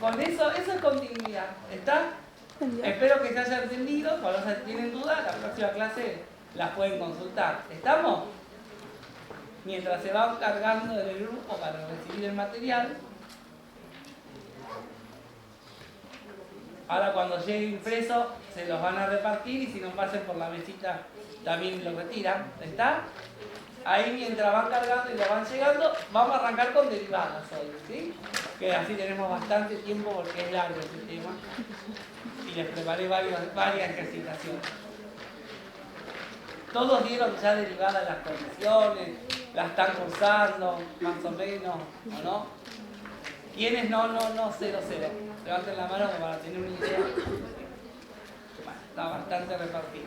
con eso es continuidad. ¿Está? Espero que se haya entendido. Cuando tienen dudas, la próxima clase las pueden consultar. ¿Estamos? Mientras se van cargando en el grupo para recibir el material. Ahora cuando llegue impreso se los van a repartir y si no pasen por la mesita también lo retiran. ¿Está? Ahí mientras van cargando y lo van llegando, vamos a arrancar con derivadas hoy, ¿sí? Que así tenemos bastante tiempo porque es largo este tema. Y les preparé varias ejercitaciones. Todos dieron ya derivadas las condiciones, las están cursando, más o menos, ¿o no? ¿Quiénes no, 0, 0? Levanten la mano para tener una idea. Bueno, está bastante repartido.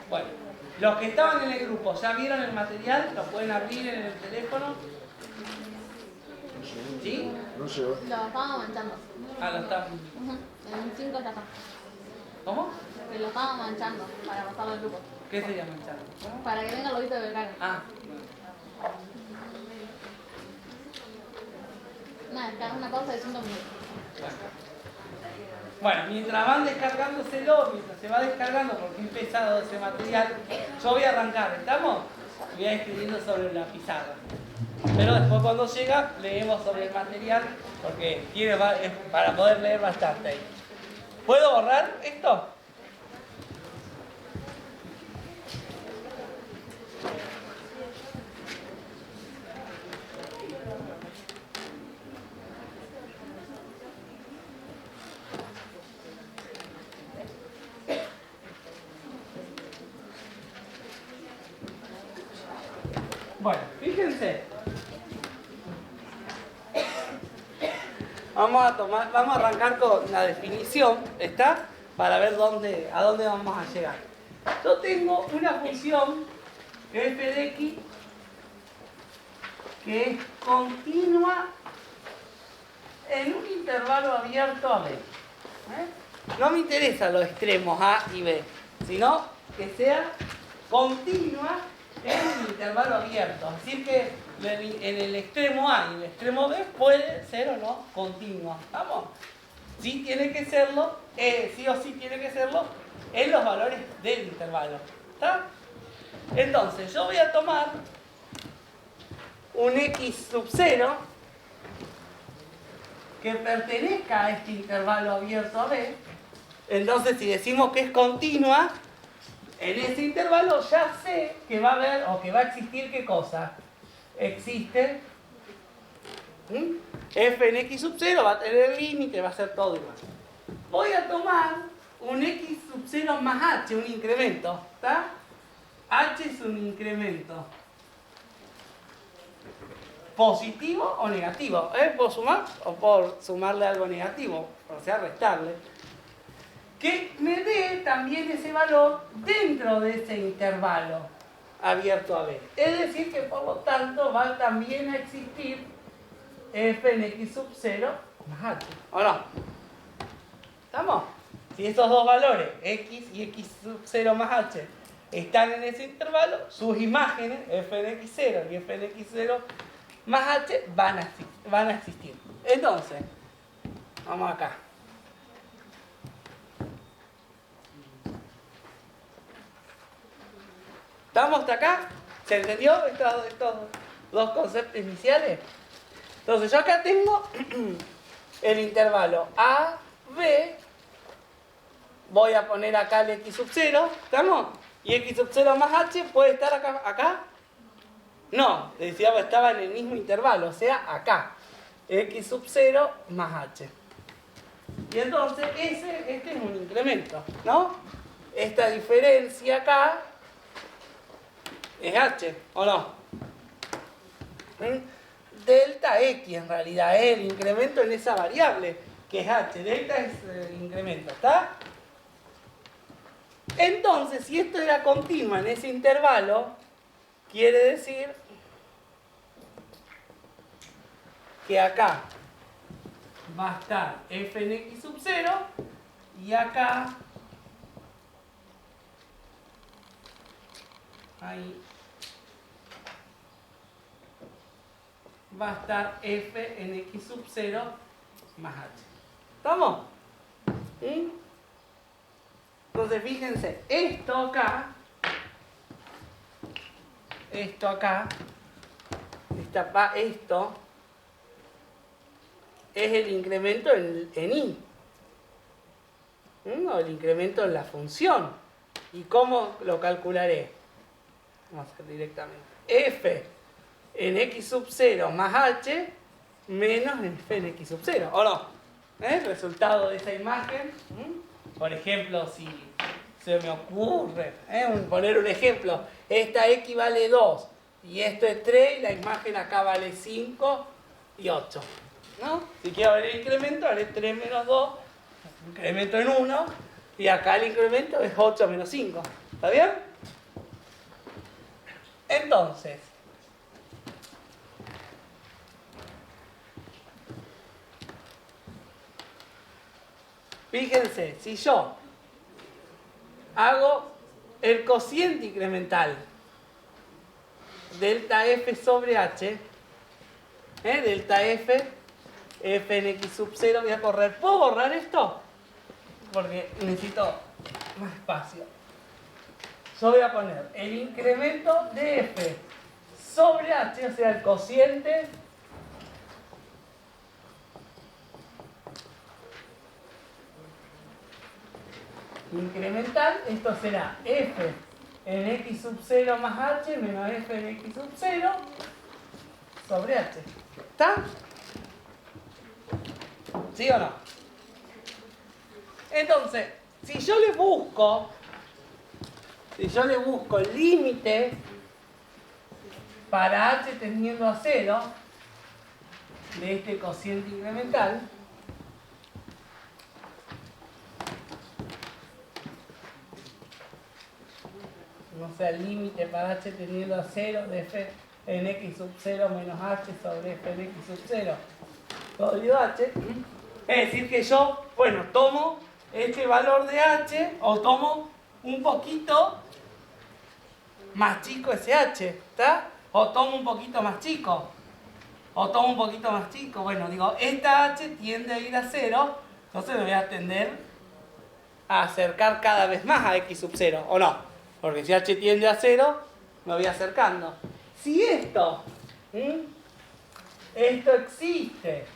Bueno, los que estaban en el grupo, ¿ya vieron el material? ¿Lo pueden abrir en el teléfono? ¿Sí? No sé. Lo estaba manchando. Ah, lo están. En 5 ya está. ¿Cómo? Que lo estaba manchando para pasarlo al grupo. ¿Qué se llama el chat? Para que venga el lobito de Belgrano. Ah, Nada, es una pausa de 5 minutos. bueno, mientras van descargándoselo, mientras se va descargando, porque es pesado ese material, yo voy a arrancar, ¿estamos? Voy a ir escribiendo sobre la pizarra. Pero después cuando llega, leemos sobre el material, porque tiene para poder leer bastante ahí. ¿Puedo borrar esto? Bueno, fíjense. Vamos a arrancar con la definición, ¿está? Para ver a dónde vamos a llegar. Yo tengo una función f de x que es continua en un intervalo abierto a b. No me interesan los extremos a y b, sino que sea continua en un intervalo abierto. Es decir que en el extremo A y el extremo B puede ser o no continua. ¿Vamos? Sí tiene que serlo, sí o sí tiene que serlo en los valores del intervalo. ¿Está? Entonces yo voy a tomar un x sub 0 que pertenezca a este intervalo abierto a B. Entonces si decimos que es continua, en ese intervalo ya sé que va a haber o que va a existir ¿qué cosa? Existe f en x sub 0, va a tener límite, va a ser todo igual. Voy a tomar un x sub 0 más h, un incremento, ¿está? H es un incremento. ¿Positivo o negativo? ¿Puedo sumar o puedo sumarle algo negativo? O sea, restarle. Que me dé también ese valor dentro de ese intervalo abierto a B. Es decir que por lo tanto va también a existir f en x sub 0 más h. ¿O no? ¿Estamos? Si esos dos valores, x y x sub 0 más h, están en ese intervalo, sus imágenes, f en x0 y f en x0 más h, van a existir. Entonces, vamos acá. ¿Estamos hasta acá? ¿Se entendió estos dos conceptos iniciales? Entonces yo acá tengo el intervalo A, B. Voy a poner acá el x sub 0. ¿Estamos? Y x sub 0 más h puede estar acá. No, decíamos que estaba en el mismo intervalo, o sea, acá. X sub 0 más h. Y entonces este es un incremento, ¿no? Esta diferencia acá es h, ¿o no? Delta x en realidad es el incremento en esa variable, que es h. Delta es el incremento, ¿está? Entonces, si esto era continua en ese intervalo, quiere decir que acá va a estar f en x sub 0 y acá ahí va a estar f en x sub 0 más h. ¿Estamos? ¿Mm? Entonces fíjense, esto acá, esto es el incremento en i, o el incremento en la función. ¿Y cómo lo calcularé? Vamos a hacer directamente. F en x sub 0 más h menos f en x sub 0, ¿o no? El resultado de esa imagen. Por ejemplo, si se me ocurre poner un ejemplo, esta x vale 2 y esto es 3 y la imagen acá vale 5 y 8, ¿no? Si quiero ver el incremento, haré 3 menos 2, incremento en 1, y acá el incremento es 8 menos 5. ¿Está bien? Entonces, fíjense, si yo hago el cociente incremental delta f sobre h, delta f en x sub 0, voy a correr. ¿Puedo borrar esto? Porque necesito más espacio. Yo voy a poner el incremento de f sobre h, o sea, el cociente incremental. Esto será f en x sub 0 más h menos f en x sub 0 sobre h. ¿Está? ¿Sí o no? Entonces, si yo le busco el límite para h tendiendo a 0 de este cociente incremental, o sea, el límite para h tendiendo a 0 de f en x sub 0 menos h sobre f en x sub 0 todo h, es decir que yo, bueno, tomo este valor de h o tomo un poquito más chico ese h, ¿está? O tomo un poquito más chico, bueno, digo, esta h tiende a ir a 0, entonces me voy a tender a acercar cada vez más a x sub 0, ¿o no? Porque si h tiende a 0, me voy acercando. Si esto existe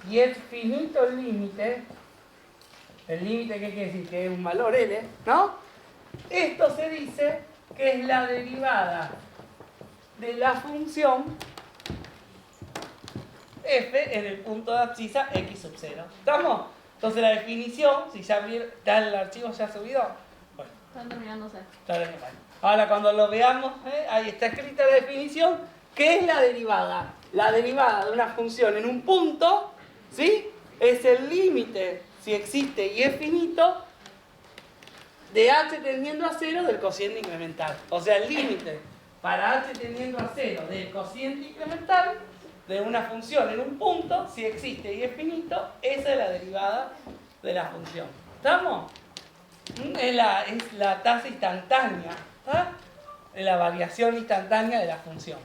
y es finito el límite ¿qué quiere decir? Que es un valor L, ¿no? Esto se dice que es la derivada de la función f en el punto de abscisa x sub 0. ¿Estamos? Entonces la definición, si ya el archivo ya subido, bueno. Están terminándose. Ahora cuando lo veamos, ahí está escrita la definición. ¿Qué es la derivada? La derivada de una función en un punto, ¿sí? Es el límite, si existe y es finito, de h tendiendo a 0 del cociente incremental. O sea, el límite para h tendiendo a 0 del cociente incremental de una función en un punto, si existe y es finito, esa es la derivada de la función. ¿Estamos? Es la tasa instantánea, es la variación instantánea de la función.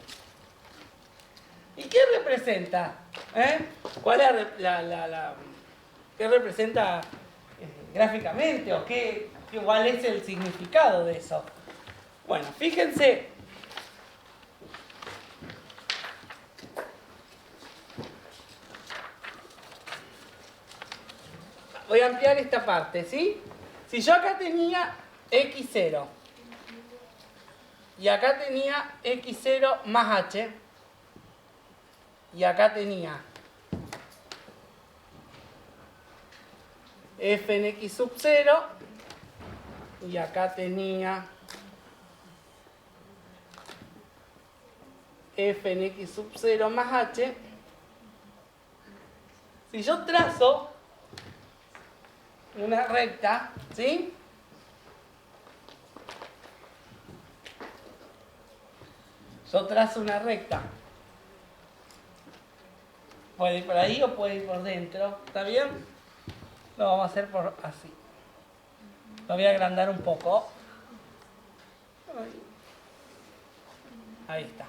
¿Y qué representa? ¿Cuál es qué representa gráficamente? ¿O cuál es el significado de eso? Bueno, fíjense. Voy a ampliar esta parte, ¿sí? Si yo acá tenía x0 y acá tenía x0 más h y acá tenía f en x sub 0 y acá tenía f en x sub 0 más h, si yo trazo una recta, ¿sí? Yo trazo una recta. Puede ir por ahí o puede ir por dentro. ¿Está bien? Lo vamos a hacer por así. Lo voy a agrandar un poco. Ahí está.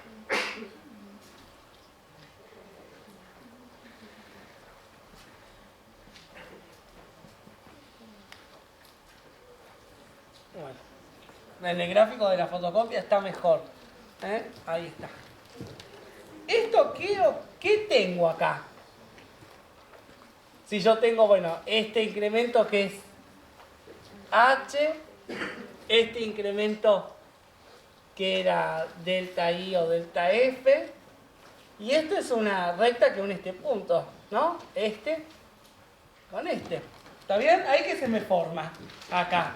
En el gráfico de la fotocopia está mejor. Ahí está. Esto ¿qué tengo acá? Si yo tengo, bueno, este incremento que es H, este incremento que era delta I o delta F, y esto es una recta que une este punto, ¿no? Este con este. ¿Está bien? Ahí que se me forma, acá.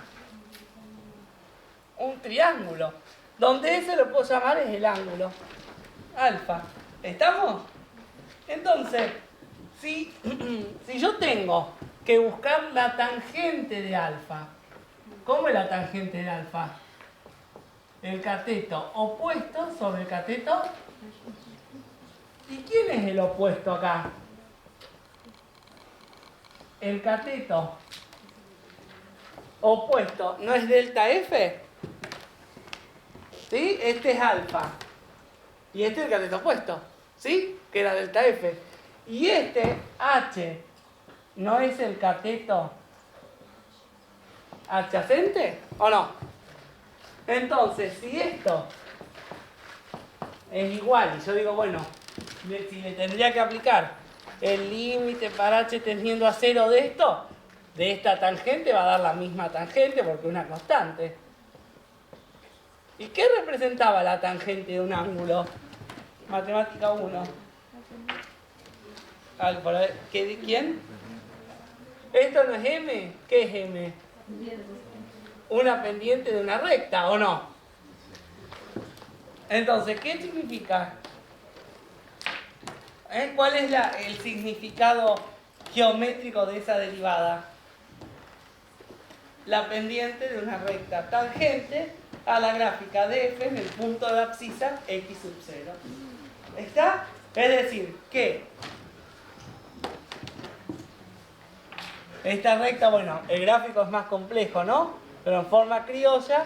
Un triángulo, donde ese lo puedo llamar es el ángulo alfa. ¿Estamos? Entonces, si yo tengo que buscar la tangente de alfa, ¿cómo es la tangente de alfa? El cateto opuesto sobre el cateto. ¿Y quién es el opuesto acá? El cateto opuesto, ¿no es delta F? ¿Sí? Este es alfa. Y este es el cateto opuesto. ¿Sí? Que era delta F. Y este, H, ¿no es el cateto adyacente? ¿O no? Entonces, si esto es igual, y yo digo, bueno, si le tendría que aplicar el límite para H tendiendo a 0 de esto, de esta tangente va a dar la misma tangente porque es una constante. ¿Y qué representaba la tangente de un ángulo? Matemática 1. ¿Quién? ¿Esto no es M? ¿Qué es M? Una pendiente de una recta, ¿o no? Entonces, ¿qué significa? ¿Cuál es el significado geométrico de esa derivada? La pendiente de una recta tangente a la gráfica de f en el punto de abscisa x sub 0. ¿Está? Es decir, que esta recta, bueno, el gráfico es más complejo, ¿no? Pero en forma criolla,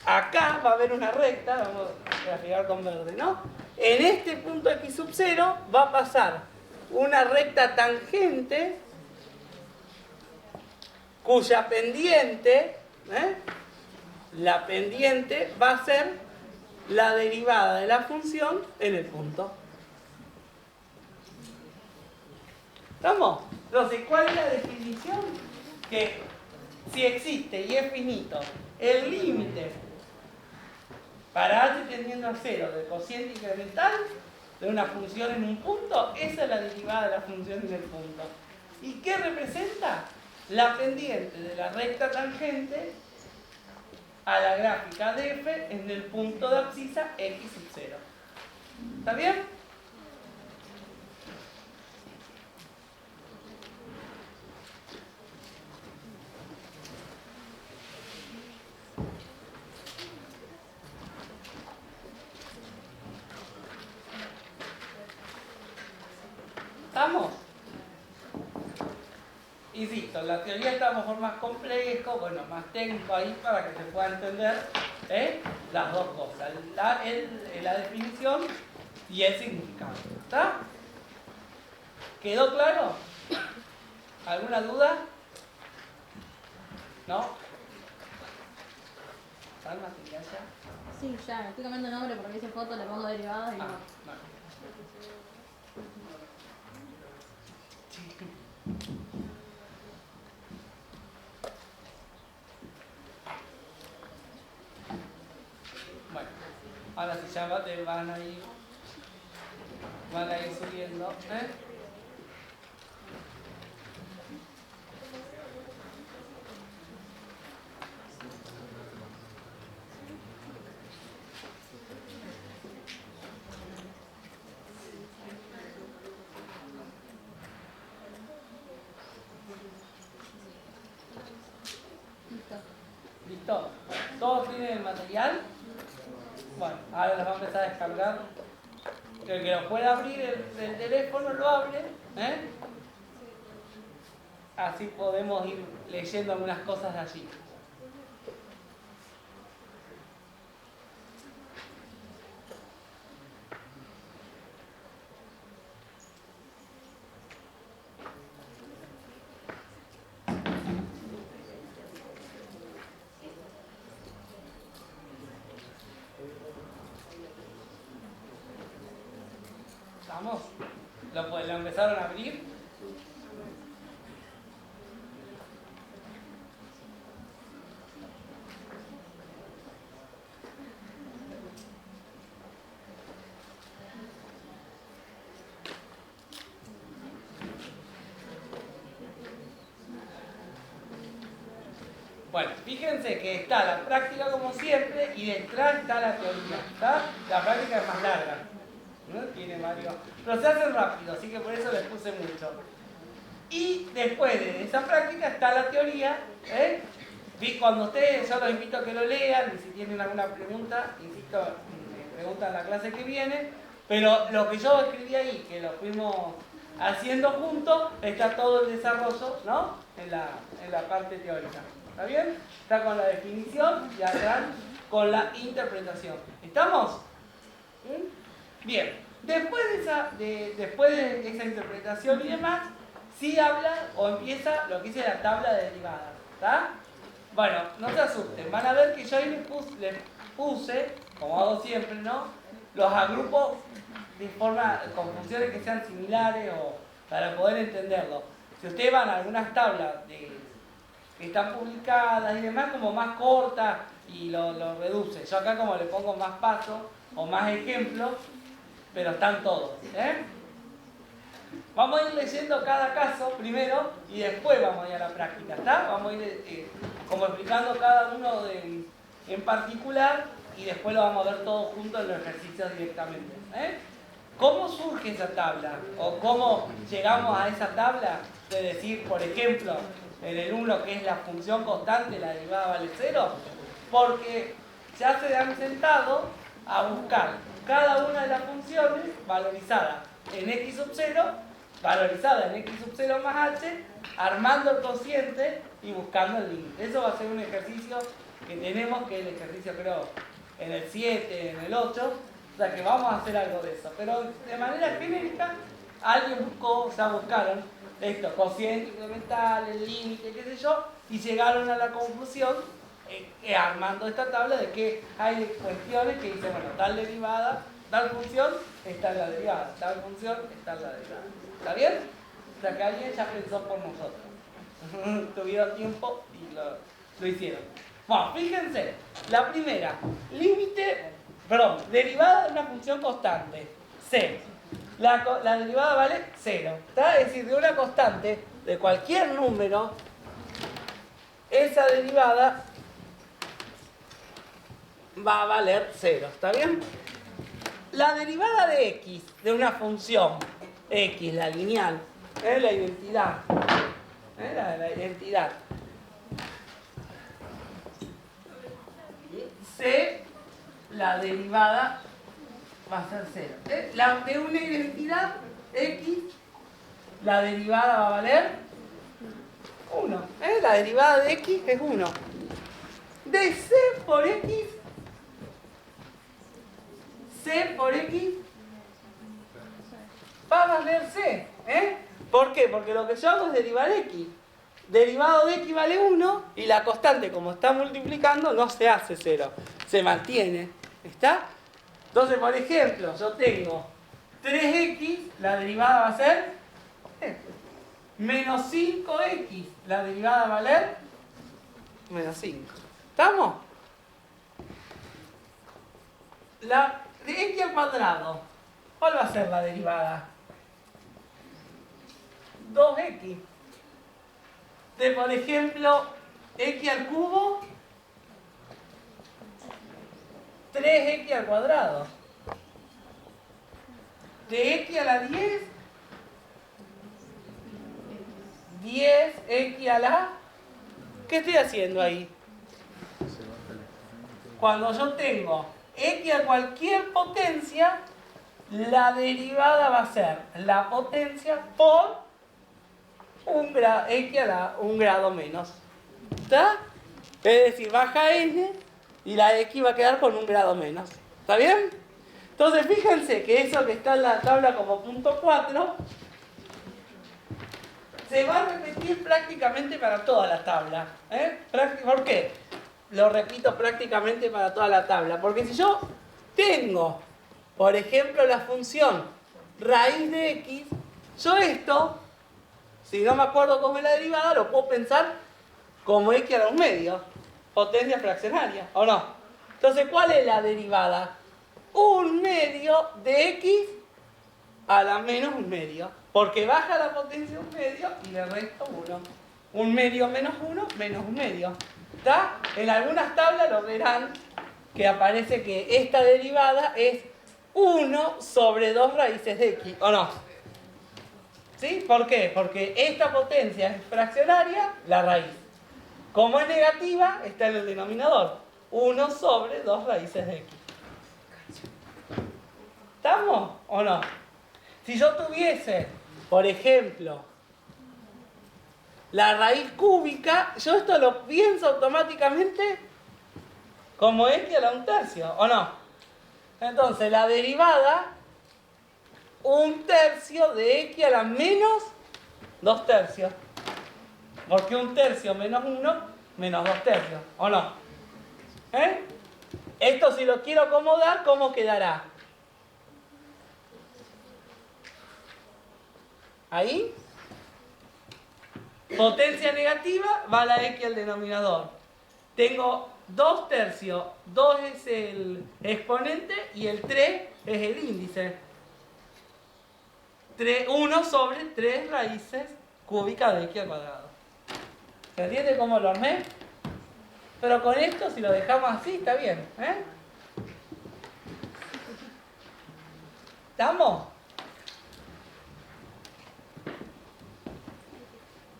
acá va a haber una recta, vamos a graficar con verde, ¿no? En este punto x sub 0 va a pasar una recta tangente cuya pendiente, la pendiente va a ser la derivada de la función en el punto. ¿Estamos? Entonces, ¿cuál es la definición? Que si existe y es finito el límite para h tendiendo a 0 del cociente incremental de una función en un punto, esa es la derivada de la función en el punto. ¿Y qué representa? La pendiente de la recta tangente a la gráfica de f en el punto de abscisa x sub 0. ¿Está bien? ¿Estamos? Insisto, la teoría está a lo mejor más complejo, bueno, más técnico ahí para que se pueda entender las dos cosas, la definición y el significado. ¿Está? ¿Quedó claro? ¿Alguna duda? ¿No? ¿Salma, te quedas ya? Sí, ya, estoy cambiando nombre porque hice foto, le pongo derivadas y no. Vale. Bueno, ahora si ya van a ir subiendo, ¿Listo? ¿Todos tienen el material? Bueno, ahora les va a empezar a descargar. El que lo pueda abrir el teléfono lo abre. Así podemos ir leyendo algunas cosas de allí. Vamos. ¿Lo empezaron a abrir? Bueno, fíjense que está la práctica como siempre y detrás está la teoría. ¿Está? La práctica es más larga, ¿no? Tiene varios, pero se hacen rápido, así que por eso les puse mucho. Y después de esa práctica está la teoría, ¿eh? Cuando ustedes, yo los invito a que lo lean, y si tienen alguna pregunta, insisto, me preguntan en la clase que viene, pero lo que yo escribí ahí, que lo fuimos haciendo juntos, está todo el desarrollo, ¿no? En la parte teórica. ¿Está bien? Está con la definición y atrás con la interpretación. ¿Estamos? Bien. Después de esa interpretación y demás, sí habla o empieza lo que dice la tabla de derivadas. ¿Está? Bueno, no se asusten. Van a ver que yo ahí les puse, como hago siempre, ¿no? Los agrupo de forma, con funciones que sean similares o para poder entenderlo. Si ustedes van a algunas tablas que están publicadas y demás, como más cortas y lo reduce. Yo acá como le pongo más pasos o más ejemplos, pero están todos. Vamos a ir leyendo cada caso primero y después vamos a ir a la práctica, ¿está? Vamos a ir como explicando cada uno en particular y después lo vamos a ver todos juntos en los ejercicios directamente. ¿Cómo surge esa tabla? ¿O cómo llegamos a esa tabla de decir, por ejemplo, en el 1 que es la función constante, la derivada vale 0? Porque ya se han sentado a buscar cada una de las funciones valorizada en x sub 0, valorizada en x sub 0 más h, armando el cociente y buscando el límite. Eso va a ser un ejercicio que tenemos, que es el ejercicio creo en el 7, en el 8, o sea que vamos a hacer algo de eso. Pero de manera genérica, alguien buscó, ya buscaron esto, cociente incremental, el límite, qué sé yo, y llegaron a la conclusión, armando esta tabla, de que hay cuestiones que dicen, bueno, tal derivada, tal función está en la derivada, tal función está en la derivada. ¿Está bien? O sea que alguien ya pensó por nosotros. Tuvieron tiempo y lo hicieron. Bueno, fíjense, la primera, derivada de una función constante, c. La derivada vale 0. ¿Está? Es decir, de una constante, de cualquier número, esa derivada va a valer 0. ¿Está bien? La derivada de x, de una función x, la lineal, es la identidad. La identidad. C, la derivada va a ser 0. De una identidad x, la derivada va a valer 1. La derivada de x es 1. De c por x va a valer c. ¿Por qué? Porque lo que yo hago es derivar x. Derivado de x vale 1 y la constante, como está multiplicando, no se hace 0. Se mantiene. ¿Está? Entonces, por ejemplo, yo tengo 3x, la derivada va a ser menos 5x, la derivada va a valer menos 5. ¿Estamos? La de x al cuadrado, ¿cuál va a ser la derivada? 2x. De, por ejemplo, x al cubo, 3x al cuadrado. De x a la 10, 10x a la... ¿Qué estoy haciendo ahí? Cuando yo tengo x a cualquier potencia, la derivada va a ser la potencia por x a un grado menos. ¿Está? Es decir, baja n y la x va a quedar con un grado menos. ¿Está bien? Entonces fíjense que eso que está en la tabla como punto 4 se va a repetir prácticamente para toda la tabla. ¿Por qué? Lo repito prácticamente para toda la tabla. Porque si yo tengo, por ejemplo, la función raíz de x. Yo esto, si no me acuerdo cómo es la derivada, lo puedo pensar como x a la 1/2. Potencia fraccionaria, ¿o no? Entonces, ¿cuál es la derivada? 1/2 de x a la menos 1/2. Porque baja la potencia 1/2 y le resto 1. 1/2 menos 1, menos 1/2. ¿Está? En algunas tablas lo verán que aparece que esta derivada es 1 sobre 2 raíces de x, ¿o no? ¿Sí? ¿Por qué? Porque esta potencia es fraccionaria, la raíz. Como es negativa, está en el denominador. 1 sobre 2 raíces de x. ¿Estamos o no? Si yo tuviese, por ejemplo, la raíz cúbica, yo esto lo pienso automáticamente como x a la 1/3, ¿o no? Entonces, la derivada, 1/3 de x a la menos 2/3. Porque 1/3 menos 1, menos 2/3, ¿o no? Esto si lo quiero acomodar, ¿cómo quedará? Ahí. Potencia negativa va a la x al denominador. Tengo 2/3. 2 es el exponente y el 3 es el índice. 1 sobre 3 raíces cúbicas de x al cuadrado. ¿Se entiende cómo lo armé? Pero con esto, si lo dejamos así, está bien. ¿Estamos?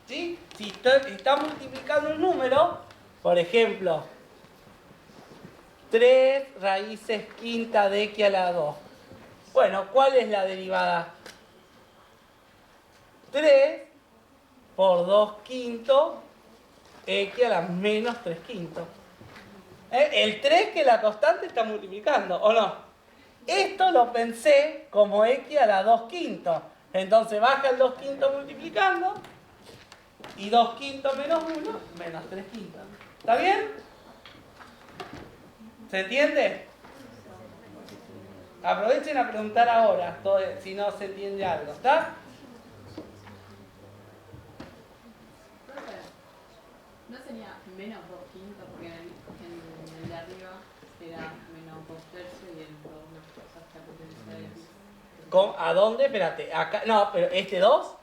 ¿Sí? Si está multiplicando un número, por ejemplo, 3 raíces quinta de x a la 2. Bueno, ¿cuál es la derivada? 3 por 2 quintos x a la menos 3 quintos. El 3 que la constante está multiplicando, ¿o no? Esto lo pensé como x a la 2 quintos. Entonces baja el 2 quintos multiplicando. Y 2 quintos menos 1, menos 3 quintos. ¿Está bien? ¿Se entiende? Aprovechen a preguntar ahora, si no se entiende algo. ¿Está? ¿No sería menos 2 quintos? Porque en el de arriba era menos 2/3 y el 2 no pasaste a potencia de x. ¿A dónde? Espérate. Acá. No, pero este 2.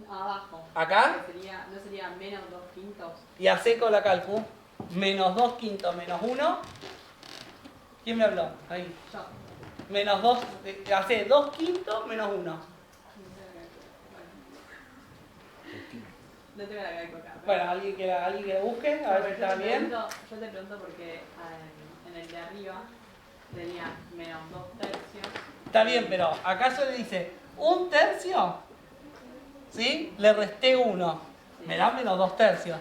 Abajo. ¿Acá? ¿No sería menos 2 quintos? Y hace con la calcu. Menos 2 quintos menos 1. ¿Quién me habló? Ahí. Yo. Menos 2. Hace 2 quintos menos 1. No tengo la calco acá. Bueno, alguien que lo busque, a ver si está bien. Yo te pregunto porque en el de arriba tenía menos 2/3. Está bien, pero acá se le dice 1/3. ¿Sí? Le resté 1. Me da menos 2/3.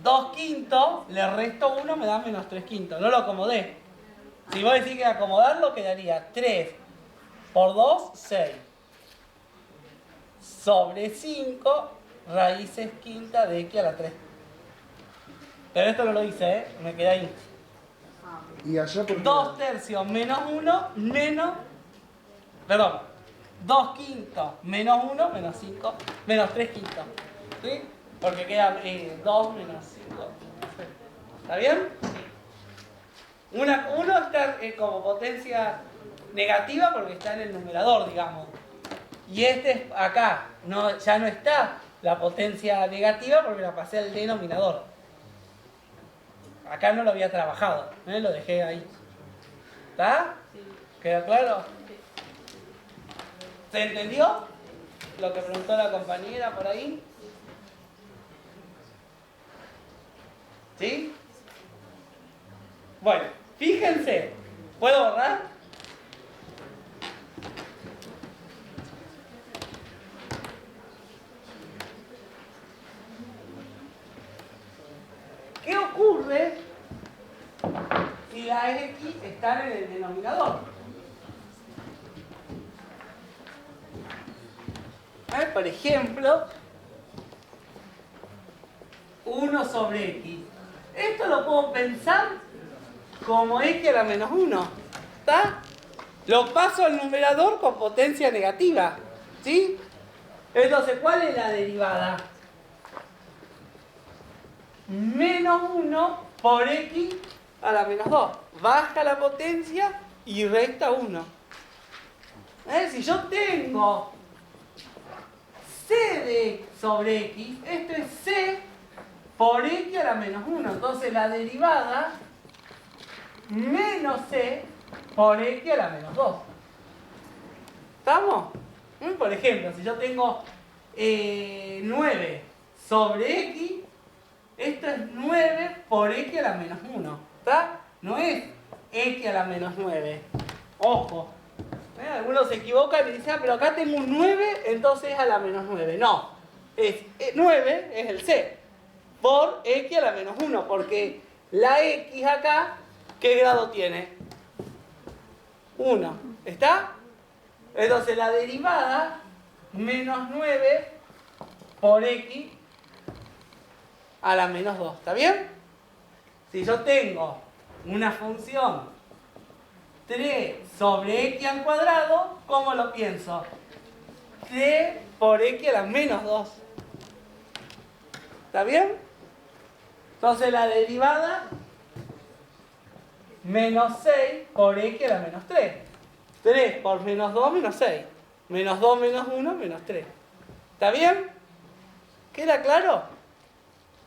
2 quintos, le resto 1, me da menos 3 quintos. No lo acomodé. Si vos decís que acomodarlo, quedaría 3 por 2, 6. Sobre 5 raíces quinta de x a la 3. Pero esto no lo hice, me quedé ahí. Y allá por 2/3 menos 1 menos... Perdón. 2 quintos menos 1 menos 5 menos 3 quintos. ¿Sí? Porque queda 2 menos 5. ¿Está bien? Uno está como potencia negativa porque está en el numerador, digamos. Y este acá ya no está la potencia negativa porque la pasé al denominador. Acá no lo había trabajado, lo dejé ahí. ¿Está? ¿Queda claro? ¿Se entendió lo que preguntó la compañera por ahí? ¿Sí? Bueno, fíjense. ¿Puedo borrar? ¿Qué ocurre si la x está en el denominador? Por ejemplo, 1 sobre x. Esto lo puedo pensar como x a la menos 1. ¿Está? Lo paso al numerador con potencia negativa. ¿Sí? Entonces, ¿cuál es la derivada? Menos 1 por x a la menos 2. Baja la potencia y resta 1. Si yo tengo c de x sobre x, esto es c por x a la menos 1. Entonces la derivada menos c por x a la menos 2. ¿Estamos? Por ejemplo, si yo tengo 9 sobre x, esto es 9 por x a la menos 1. ¿Está? No es x a la menos 9. Ojo. Algunos se equivocan y dicen, pero acá tengo un 9, entonces es a la menos 9. No. 9 es el c por x a la menos 1. Porque la x acá, ¿qué grado tiene? 1. ¿Está? Entonces la derivada menos 9 por x a la menos 2. ¿Está bien? Si yo tengo una función 3 sobre x al cuadrado, ¿cómo lo pienso? 3 por x a la menos 2. ¿Está bien? Entonces la derivada menos 6 por x a la menos 3. 3 por menos 2, menos 6. Menos 2 menos 1, menos 3. ¿Está bien? ¿Queda claro?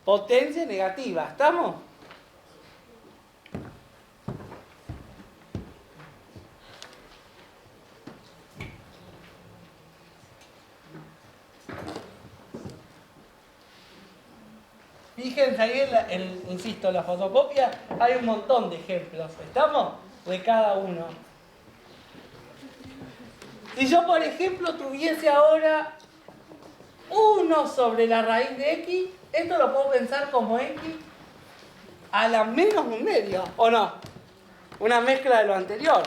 Potencia negativa. ¿Estamos? Fíjense ahí, insisto, en la fotocopia hay un montón de ejemplos. ¿Estamos? De cada uno. Si yo, por ejemplo, tuviese ahora 1 sobre la raíz de x, esto lo puedo pensar como x a la menos un medio, ¿o no? Una mezcla de lo anterior,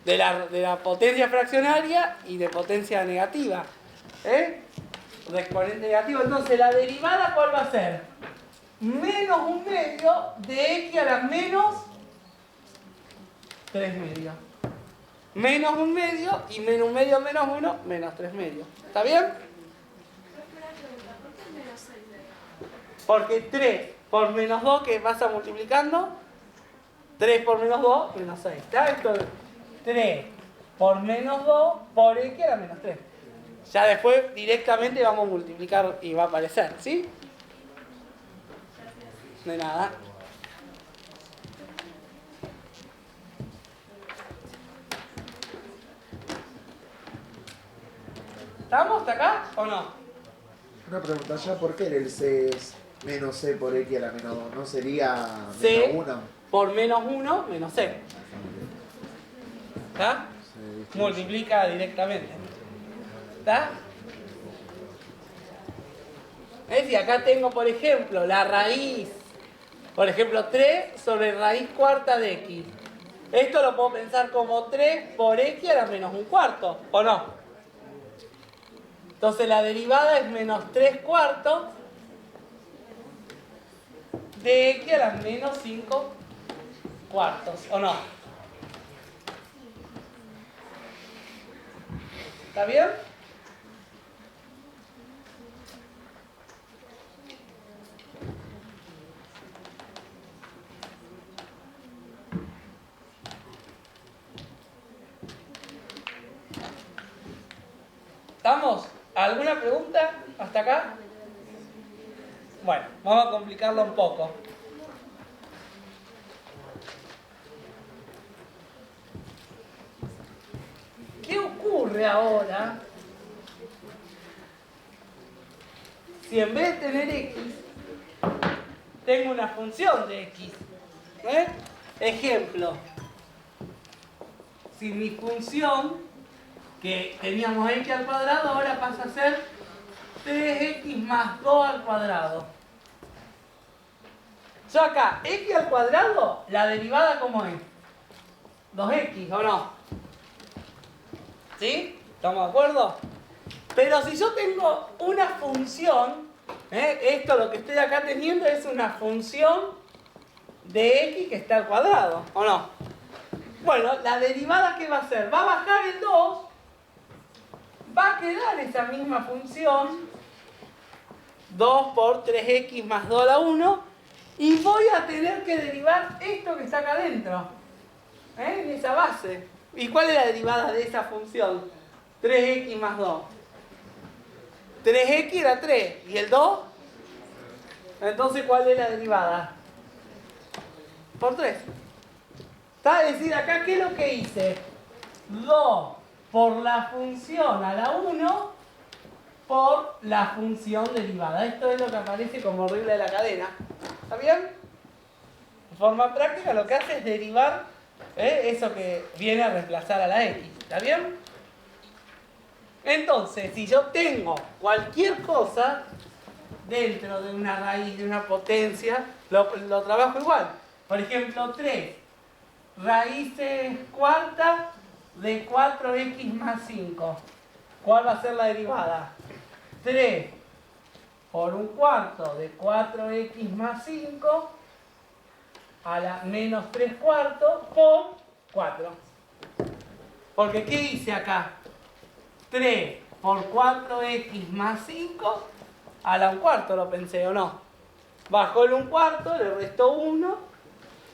de la potencia fraccionaria y de potencia negativa. De exponente negativo. Entonces, ¿la derivada cuál va a ser? Menos un medio de x a la menos 3 medios. Menos un medio y menos un medio menos 1, menos 3 medios. ¿Está bien? Porque 3 por menos 2, que pasa multiplicando, 3 por menos 2, menos 6. ¿Está? Esto es 3 por menos 2 por x a la menos 3. Ya después directamente vamos a multiplicar y va a aparecer, ¿sí? De nada. ¿Estamos hasta acá o no? Una pregunta, ¿ya por qué el c es menos c por x a la menos 2? ¿No sería C menos 1? por menos 1 menos c. ¿Está? Multiplica directamente. ¿Está? Si acá tengo, por ejemplo, la raíz, por ejemplo, 3 sobre raíz cuarta de x. Esto lo puedo pensar como 3 por x a la menos un cuarto, ¿o no? Entonces la derivada es menos 3 cuartos de x a la menos 5 cuartos, ¿o no? ¿Está bien? ¿Estamos? ¿Alguna pregunta hasta acá? Bueno, vamos a complicarlo un poco. ¿Qué ocurre ahora si en vez de tener x, tengo una función de x? Ejemplo, si mi función que teníamos x al cuadrado, ahora pasa a ser 3x más 2 al cuadrado. Yo acá, x al cuadrado, la derivada ¿cómo es? 2x, ¿o no? ¿Sí? ¿Estamos de acuerdo? Pero si yo tengo una función, esto lo que estoy acá teniendo es una función de x que está al cuadrado, ¿o no? Bueno, la derivada, ¿qué va a hacer? Va a bajar el 2, va a quedar esa misma función, 2 por 3x más 2 a la 1, y voy a tener que derivar esto que está acá adentro, en esa base. ¿Y cuál es la derivada de esa función? 3x más 2. 3x era 3, ¿y el 2? Entonces, ¿cuál es la derivada? Por 3. ¿Está? Es decir, acá, ¿qué es lo que hice? 2 por la función a la 1 por la función derivada. Esto es lo que aparece como regla de la cadena. ¿Está bien? De forma práctica lo que hace es derivar eso que viene a reemplazar a la x. ¿Está bien? Entonces, si yo tengo cualquier cosa dentro de una raíz, de una potencia, lo trabajo igual. Por ejemplo, 3 raíces cuartas de 4x más 5. ¿Cuál va a ser la derivada? 3 por un cuarto de 4x más 5 a la menos 3 cuartos por 4. Porque ¿qué hice acá? 3 por 4x más 5 a la 1/4, lo pensé, ¿o no? Bajó el 1/4, le restó 1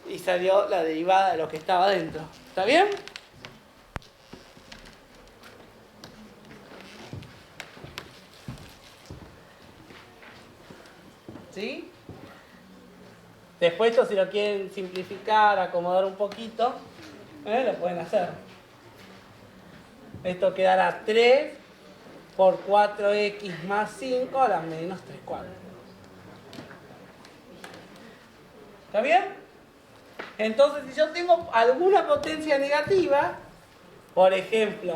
y salió la derivada de lo que estaba dentro. ¿Está bien? ¿Sí? Después esto, si lo quieren simplificar, acomodar un poquito, lo pueden hacer. Esto quedará 3 por 4x más 5 a la menos 3 cuartos. ¿Está bien? Entonces, si yo tengo alguna potencia negativa, por ejemplo,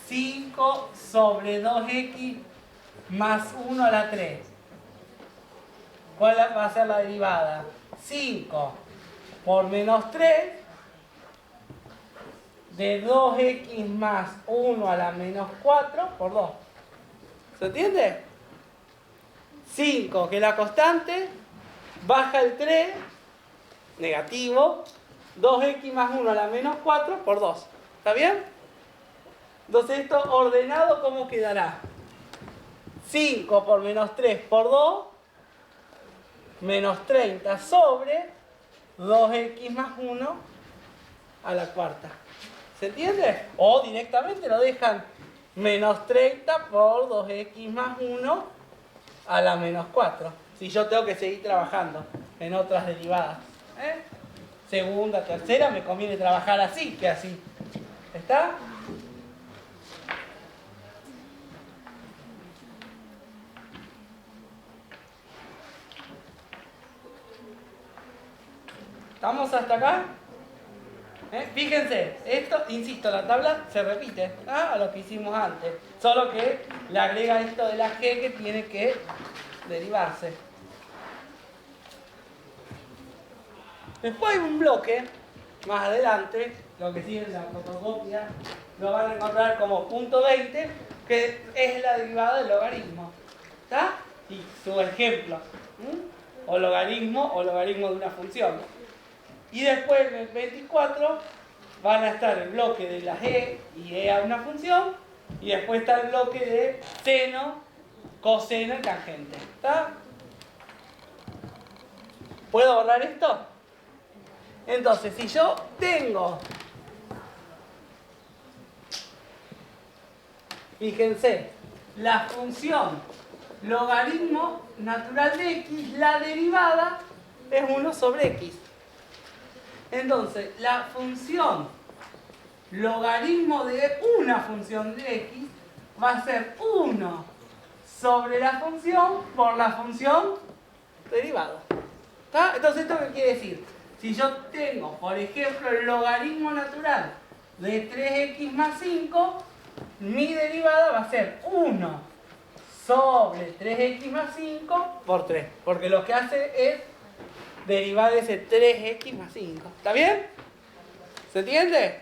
5 sobre 2x más 1 a la 3. ¿Cuál va a ser la derivada? 5 por menos 3 de 2x más 1 a la menos 4 por 2. ¿Se entiende? 5, que es la constante, baja el 3, negativo, 2x más 1 a la menos 4 por 2. ¿Está bien? Entonces esto ordenado, ¿cómo quedará? 5 por menos 3 por 2, menos 30 sobre 2x más 1 a la cuarta. ¿Se entiende? O directamente lo dejan menos 30 por 2x más 1 a la menos 4. Si yo tengo que seguir trabajando en otras derivadas. Segunda, tercera, me conviene trabajar así que así. ¿Está? ¿Estamos hasta acá? Fíjense, esto, insisto, la tabla se repite a lo que hicimos antes. Solo que le agrega esto de la g que tiene que derivarse. Después hay un bloque, más adelante, lo que sigue en la fotocopia, lo van a encontrar como punto 20, que es la derivada del logaritmo. ¿Está? Y su ejemplo. O logaritmo de una función. Y después en el 24 van a estar el bloque de la g y e a una función, y después está el bloque de seno, coseno y tangente. ¿Está? ¿Puedo borrar esto? Entonces, si yo tengo, fíjense, la función logaritmo natural de x, la derivada es 1 sobre x. Entonces, la función logaritmo de una función de x va a ser 1 sobre la función por la función derivada. ¿Está? Entonces, ¿esto qué quiere decir? Si yo tengo, por ejemplo, el logaritmo natural de 3x más 5, mi derivada va a ser 1 sobre 3x más 5 por 3. Porque lo que hace es derivar ese 3x más 5. ¿Está bien? ¿Se entiende?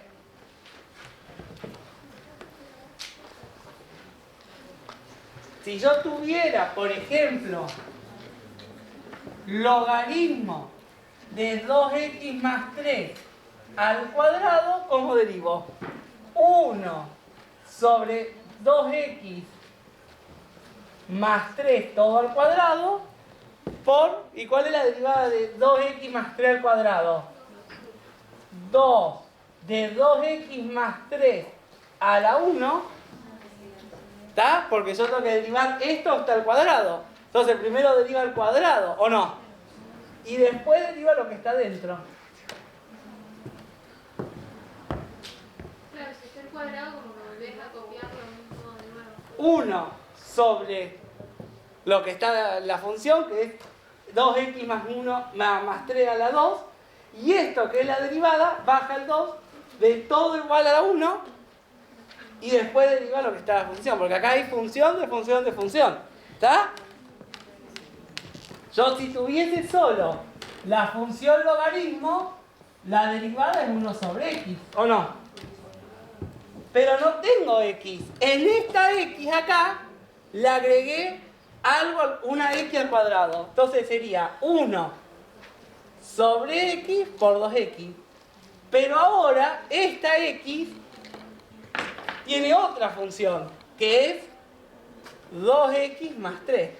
Si yo tuviera, por ejemplo, logaritmo de 2x más 3 al cuadrado, ¿cómo derivo? 1 sobre 2x más 3 todo al cuadrado por... ¿Y cuál es la derivada de 2x más 3 al cuadrado? 2 de 2x más 3 a la 1, ¿está? Porque yo tengo que derivar esto hasta el cuadrado. Entonces primero deriva el cuadrado, ¿o no? Y después deriva lo que está dentro. Claro, si está el cuadrado, como que volvés a copiar lo mismo de nuevo. 1 sobre lo que está la función, que es 2x más 1 más 3 a la 2. Y esto, que es la derivada, baja el 2 de todo igual a la 1. Y después deriva lo que está la función. Porque acá hay función de función de función. ¿Está? Yo si tuviese solo la función logaritmo, la derivada es 1 sobre x, ¿o no? Pero no tengo x. En esta x acá le agregué algo, una x al cuadrado. Entonces sería 1 sobre x por 2x. Pero ahora esta x tiene otra función, que es 2x más 3.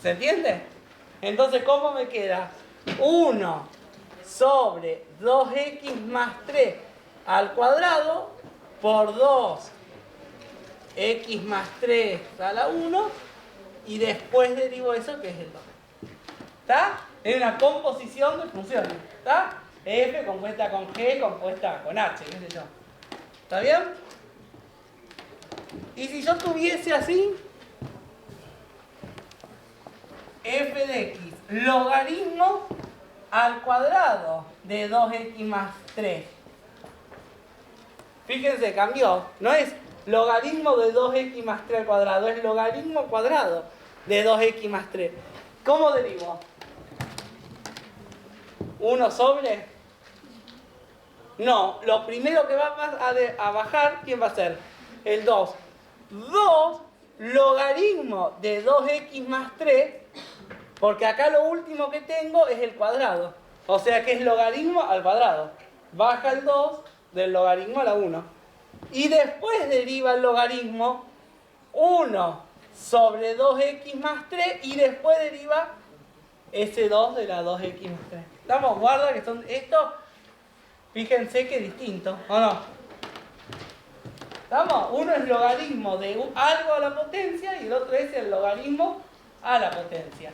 ¿Se entiende? Entonces, ¿cómo me queda? 1 sobre 2x más 3 al cuadrado por 2x más 3 a la 1 y después derivo eso que es el 2. ¿Está? Es una composición de funciones. ¿Está? F compuesta con G compuesta con H, qué sé yo. ¿Está bien? Y si yo tuviese así f de x logaritmo al cuadrado de 2x más 3. Fíjense, cambió. No es logaritmo de 2x más 3 al cuadrado, es logaritmo cuadrado de 2x más 3. ¿Cómo derivo? 1 sobre... No, lo primero que va a bajar, ¿quién va a ser? El 2. 2 logaritmo de 2x más 3, porque acá lo último que tengo es el cuadrado. O sea que es logaritmo al cuadrado. Baja el 2 del logaritmo a la 1. Y después deriva el logaritmo 1 sobre 2x más 3 y después deriva ese 2 de la 2x más 3. Damos guarda que son estos, fíjense que es distinto, ¿o no? ¿Estamos? Uno es logaritmo de algo a la potencia y el otro es el logaritmo a la potencia.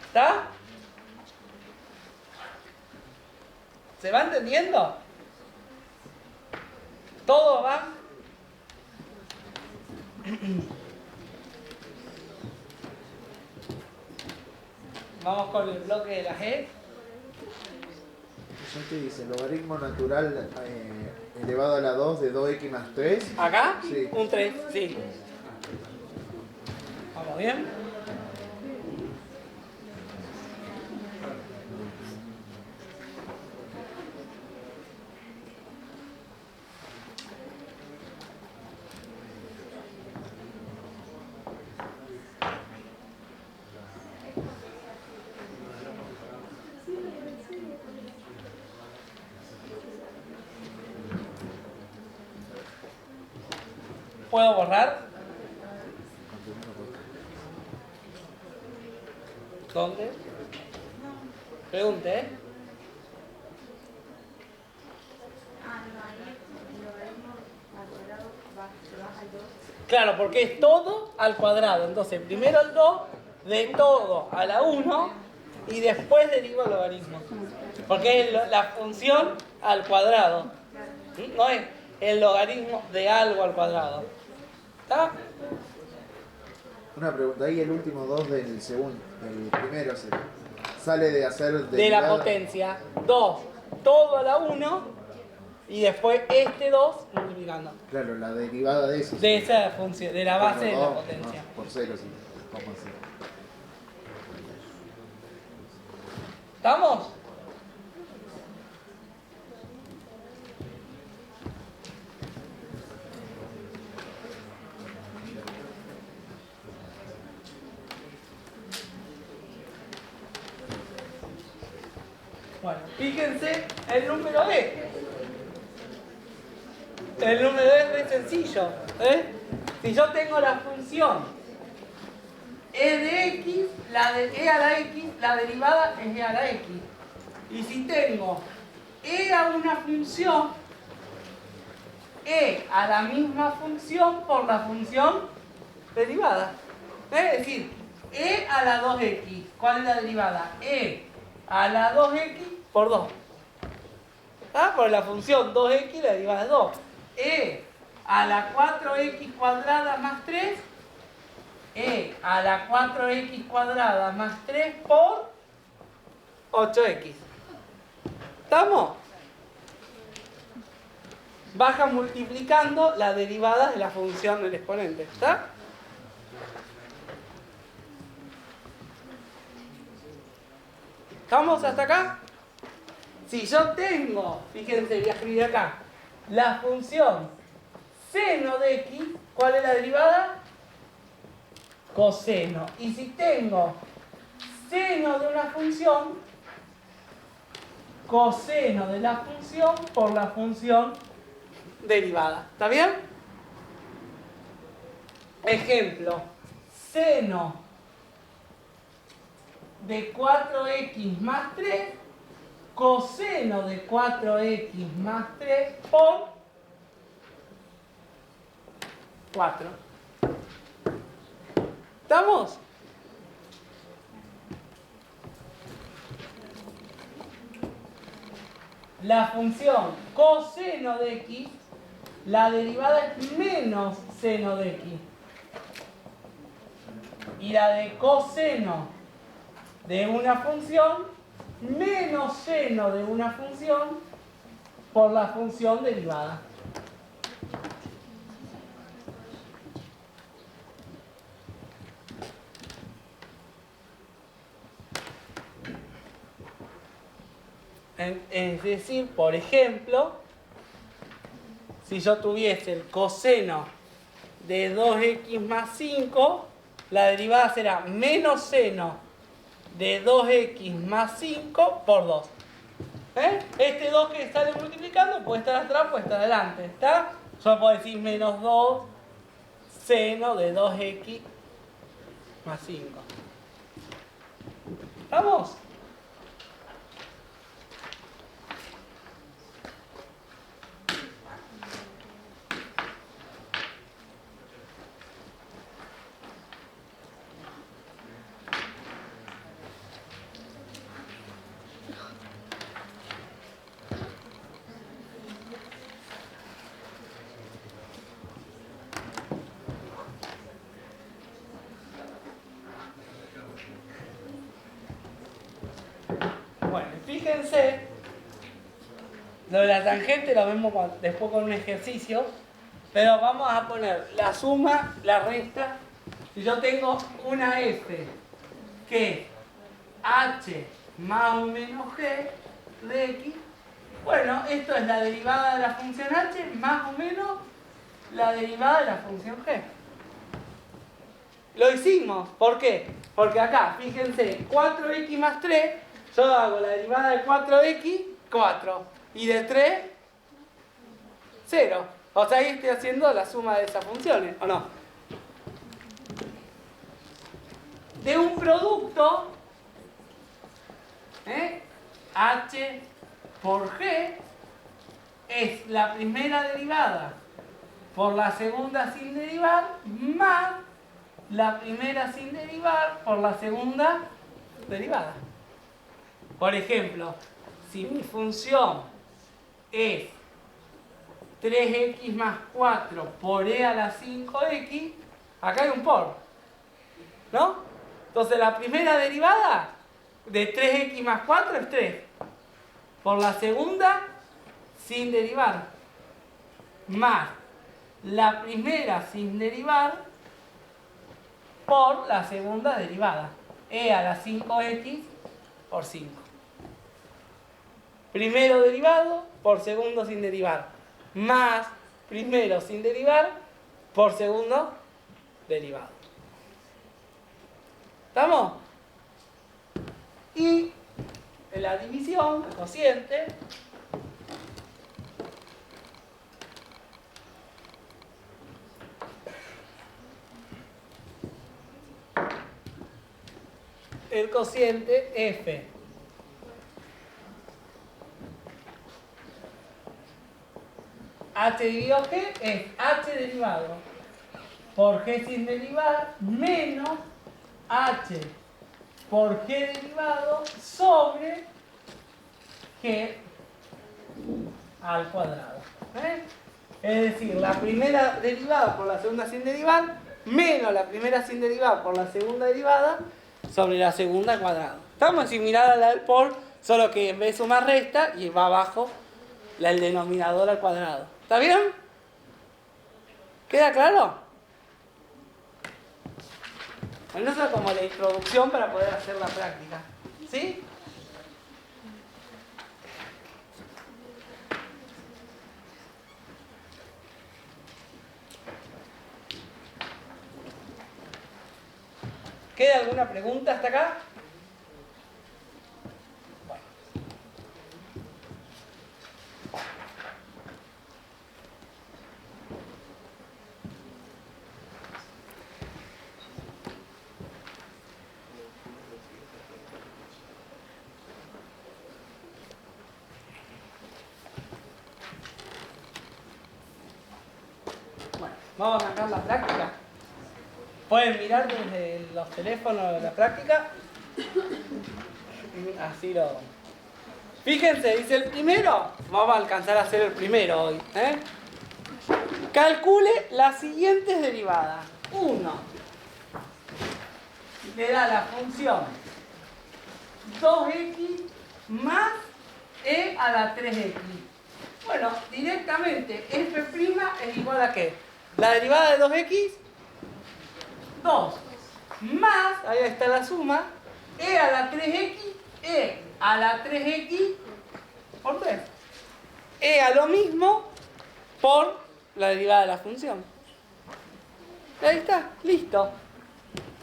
¿Está? ¿Se va entendiendo? ¿Todo va? Vamos con el bloque de la G. ¿Eso te dice? Logaritmo natural elevado a la 2 de 2x más 3. ¿Acá? Sí. Un 3, sí. ¿Vamos bien? ¿Puedo borrar? ¿Dónde? Pregunte, ¿eh? Claro, porque es todo al cuadrado. Entonces, primero el 2 de todo a la 1 y después derivo el logaritmo. Porque es la función al cuadrado. ¿Sí? No es el logaritmo de algo al cuadrado. ¿Está? Una pregunta, ahí el último 2 del segundo, del primero sale de hacer De la potencia 2 todo a la 1 y después este 2 multiplicando. Claro, la derivada de eso. De esa función, de la base de la Bueno, potencia. por 0, sí. ¿Cómo así? ¿Estamos? Bueno, fíjense el número E. El número E es muy sencillo. Si yo tengo la función E de X, E a la X, la derivada es E a la X. Y si tengo E a una función, E a la misma función por la función derivada. Es decir, E a la 2X. ¿Cuál es la derivada? E a la 2X por 2. Por la función 2X la derivada es 2. E a la 4X cuadrada más 3. E a la 4X cuadrada más 3 por 8X. ¿Estamos? Baja multiplicando la derivada de la función del exponente. ¿Está? ¿Estamos hasta acá? Si yo tengo, fíjense, voy a escribir acá, la función seno de X, ¿cuál es la derivada? Coseno. Y si tengo seno de una función, coseno de la función por la función derivada. ¿Está bien? Ejemplo, seno de 4X más 3, coseno de 4X más 3 por 4. ¿Estamos? La función coseno de X, la derivada es menos seno de X. Y la de coseno de una función menos seno de una función por la función derivada. Es decir, por ejemplo, si yo tuviese el coseno de 2x más 5, la derivada será menos seno de 2x más 5 por 2. Este 2 que sale multiplicando puede estar atrás, puede estar adelante. ¿Está? Yo puedo decir menos 2 seno de 2x más 5. ¿Estamos? Bueno, fíjense, lo de la tangente lo vemos después con un ejercicio, pero vamos a poner la suma, la resta. Si yo tengo una f que es h más o menos g de x, bueno, esto es la derivada de la función h más o menos la derivada de la función g. Lo hicimos, ¿por qué? Porque acá, fíjense, 4x más 3, yo hago la derivada de 4x, 4, y de 3, 0. O sea, ahí estoy haciendo la suma de esas funciones, ¿o no? De un producto, h por g, es la primera derivada por la segunda sin derivar, más la primera sin derivar por la segunda derivada. Por ejemplo, si mi función es 3x más 4 por e a la 5x, acá hay un por, ¿no? Entonces la primera derivada de 3x más 4 es 3. Por la segunda, sin derivar, más la primera sin derivar por la segunda derivada, e a la 5x por 5. Primero derivado por segundo sin derivar, más primero sin derivar por segundo derivado. ¿Estamos? Y la división, el cociente. El cociente F. H dividido G es H derivado por G sin derivar menos H por G derivado sobre G al cuadrado. Es decir, la primera derivada por la segunda sin derivar menos la primera sin derivar por la segunda derivada sobre la segunda al cuadrado. Estamos similar a la del por, solo que en vez de sumar resta y va abajo el denominador al cuadrado. ¿Está bien? ¿Queda claro? Bueno, eso es como la introducción para poder hacer la práctica. ¿Sí? ¿Queda alguna pregunta hasta acá? Bueno. Bueno, vamos a arrancar la práctica. Pueden mirar desde los teléfonos de la práctica. Así lo... Fíjense, dice el primero. Vamos a alcanzar a hacer el primero hoy. Calcule las siguientes derivadas. 1. Le da la función 2x más e a la 3x. Bueno, directamente f' es igual a ¿qué? La derivada de 2x, 2, más, ahí está la suma, e a la 3x, e a la 3x por 3. E a lo mismo por la derivada de la función. Ahí está, listo.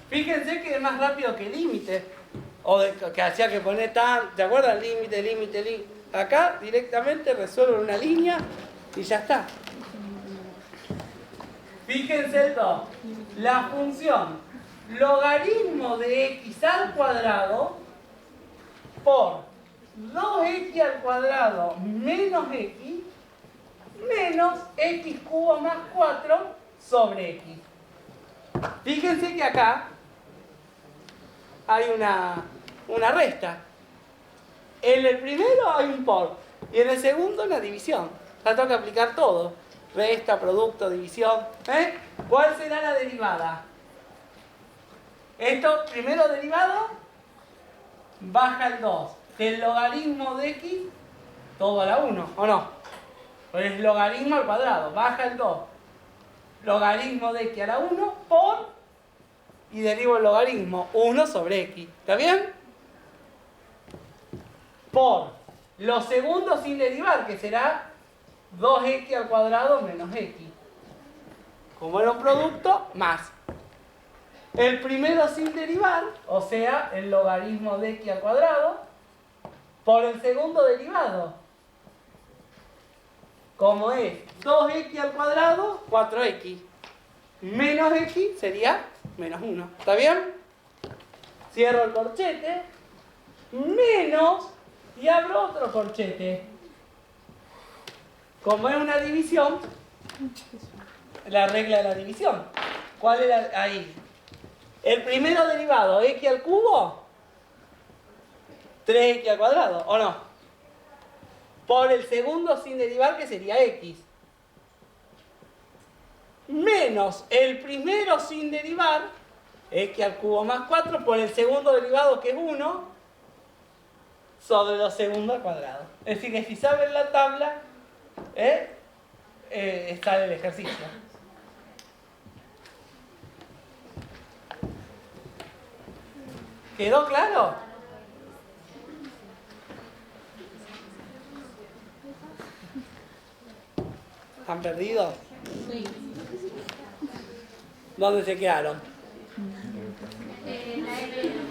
Fíjense que es más rápido que el límite. O que hacía que poner tan... ¿Te acuerdas? Límite, límite, límite. Acá directamente resuelven una línea y ya está. Fíjense el 2. La función logaritmo de x al cuadrado por 2x al cuadrado menos x menos x cubo más 4 sobre x. Fíjense que acá hay una resta. En el primero hay un por y en el segundo una división. Ya tengo que aplicar todo. Resta, producto, división. ¿Cuál será la derivada? Esto, primero derivado, baja el 2. Del logaritmo de x, todo a la 1, ¿o no? Pues es logaritmo al cuadrado, baja el 2. Logaritmo de x a la 1 por, y derivo el logaritmo, 1 sobre x. ¿Está bien? Por lo segundo sin derivar, que será 2x al cuadrado menos x. Como era un producto, más. El primero sin derivar, o sea, el logaritmo de x al cuadrado, por el segundo derivado. Como es 2x al cuadrado, 4x. Menos x sería menos 1. ¿Está bien? Cierro el corchete. Menos, y abro otro corchete. Como es una división, la regla de la división. ¿Cuál era ahí? El primero derivado, x al cubo, 3x al cuadrado, ¿o no? Por el segundo sin derivar, que sería x. Menos el primero sin derivar, x al cubo más 4, por el segundo derivado, que es 1, sobre los segundos al cuadrado. Es decir, que si saben la tabla, sale el ejercicio. ¿Quedó claro? ¿Están perdidos? Sí. ¿Dónde se quedaron?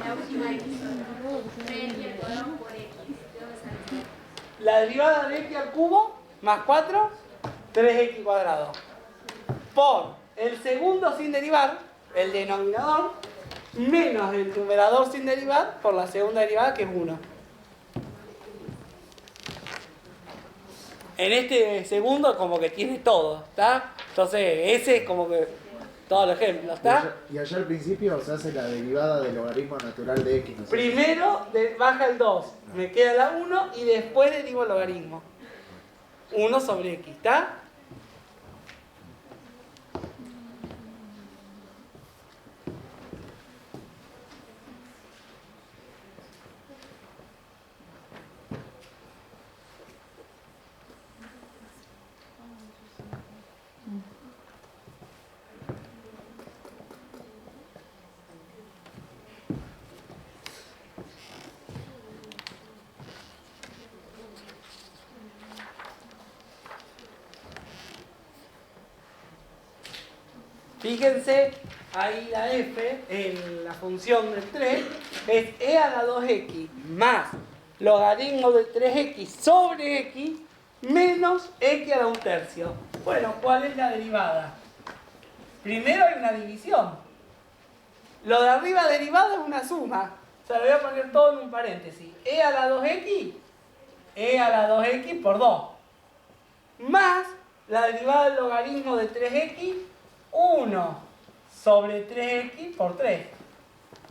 La última X. 3 y el cuadrado por X. la derivada de x al cubo más 4, 3x cuadrado. Por el segundo sin derivar, el denominador, menos el numerador sin derivar por la segunda derivada, que es 1. En este segundo como que tiene todo, ¿está? Entonces ese es como que todo el ejemplo, ¿está? Y allá al principio se hace la derivada del logaritmo natural de x, ¿no es cierto? Primero baja el 2, me queda la 1 y después derivo el logaritmo. 1 sobre x, ¿está? Fíjense, ahí la f, en la función del 3, es e a la 2x más logaritmo de 3x sobre x menos x a la 1/3. Bueno, ¿cuál es la derivada? Primero hay una división. Lo de arriba derivado es una suma. O sea, lo voy a poner todo en un paréntesis. E a la 2x, e a la 2x por 2. Más la derivada del logaritmo de 3x, 1 sobre 3x por 3.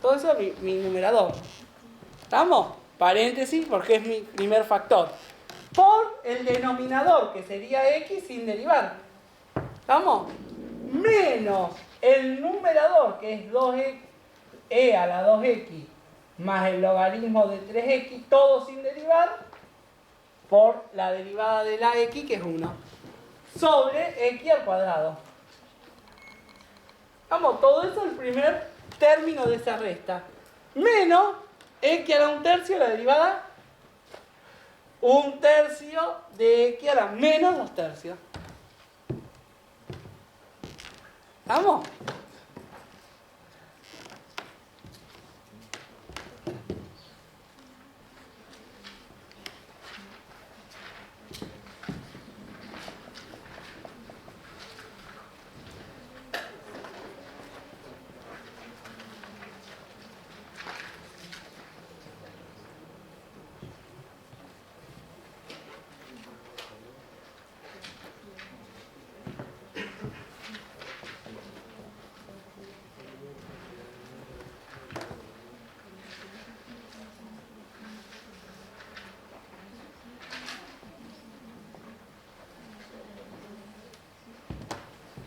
Todo eso es mi numerador. ¿Estamos? Paréntesis porque es mi primer factor. Por el denominador, que sería x sin derivar. ¿Estamos? Menos el numerador, que es 2x, e a la 2x, más el logaritmo de 3x, todo sin derivar, por la derivada de la x, que es 1, sobre x al cuadrado. Vamos, todo eso es el primer término de esa resta. Menos x a la 1/3, la derivada 1/3 de x a la menos 2/3. ¿Vamos?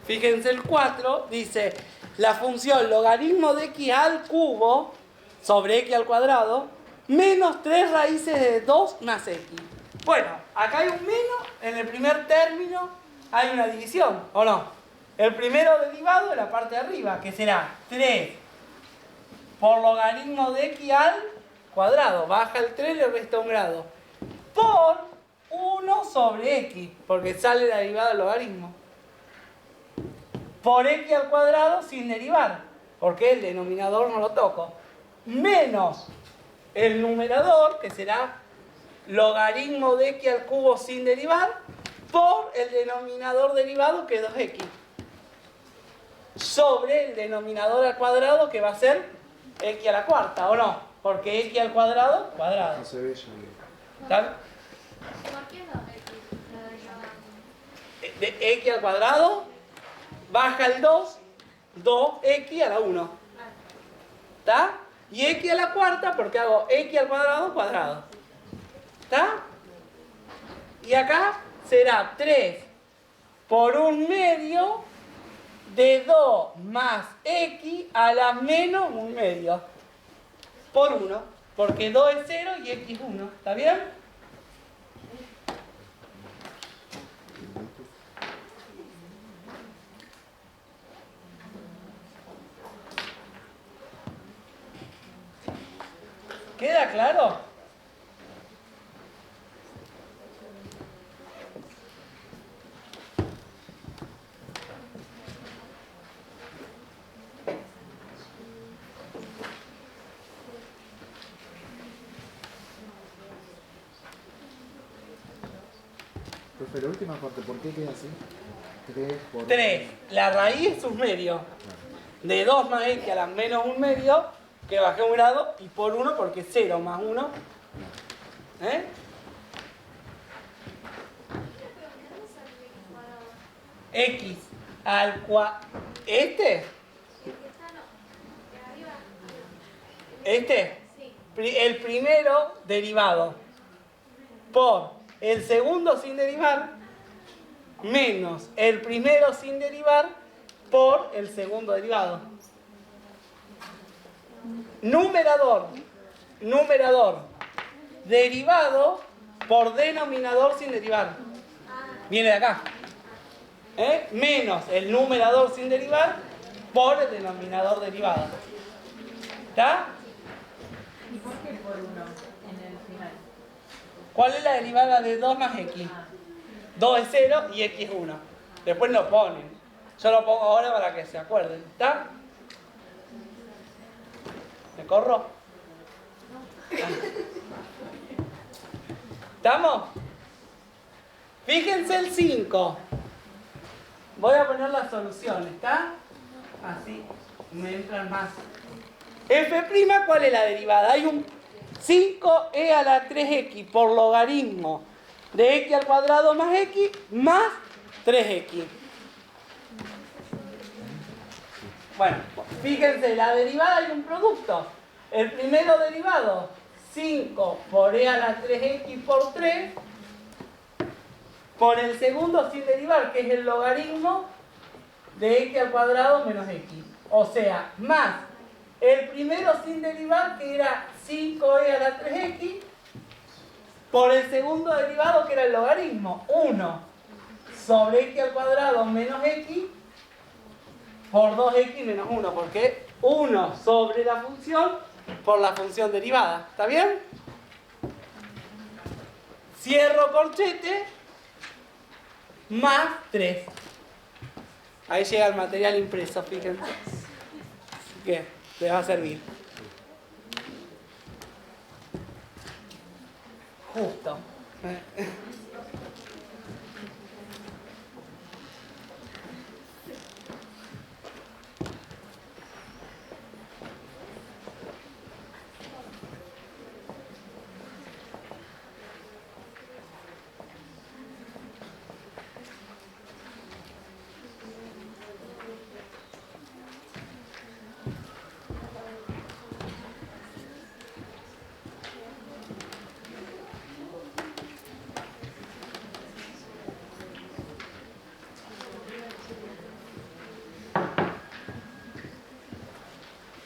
Fíjense el 4, dice la función logaritmo de x al cubo sobre x al cuadrado menos 3 raíces de 2 más x. Bueno, acá hay un menos, en el primer término hay una división, ¿o no? El primero derivado es la parte de arriba, que será 3 por logaritmo de x al cuadrado. Baja el 3 y le resta un grado. Por 1 sobre x, porque sale la derivada del logaritmo. Por x al cuadrado sin derivar, porque el denominador no lo toco, menos el numerador, que será logaritmo de x al cubo sin derivar, por el denominador derivado, que es 2x, sobre el denominador al cuadrado, que va a ser x a la cuarta, ¿o no? Porque x al cuadrado, cuadrado. No se ve ya bien. ¿Está? ¿Por qué 2x? La derivada. De x al cuadrado, baja el 2, 2x a la 1. ¿Está? Y x a la cuarta, porque hago x al cuadrado, cuadrado. ¿Está? Y acá será 3 por 1/2 de 2 más x a la menos 1/2 por 1, porque 2 es 0 y x es 1. ¿Está bien? ¿Queda claro? Profe, la última parte, ¿por qué queda así? 3 por 3. La raíz es un medio. De 2 más x a la menos un medio, que bajé un grado, y por 1 porque 0 más 1. ¿Eh? X al cuadrado. ¿Este? ¿Este? El primero derivado por el segundo sin derivar menos el primero sin derivar por el segundo derivado. Numerador, derivado por denominador sin derivar. Viene de acá. Menos el numerador sin derivar por el denominador derivado. ¿Está? ¿Y por qué por 1 en el final? ¿Cuál es la derivada de 2 más x? 2 es 0 y x es 1. Después lo ponen. Yo lo pongo ahora para que se acuerden. ¿Está? ¿Me corro? ¿Estamos? Fíjense el 5. Voy a poner las soluciones, ¿está? Así me entran más. F', ¿cuál es la derivada? Hay un 5e a la 3x por logaritmo de x al cuadrado más x más 3x. Bueno, fíjense, la derivada hay un producto. El primero derivado, 5 por e a la 3x por 3, por el segundo sin derivar, que es el logaritmo de x al cuadrado menos x. O sea, más el primero sin derivar, que era 5e a la 3x, por el segundo derivado, que era el logaritmo, 1 sobre x al cuadrado menos x, por 2x menos 1, porque 1 sobre la función por la función derivada. ¿Está bien? Cierro corchete, más 3. Ahí llega el material impreso, fíjense. Así que les va a servir. Justo.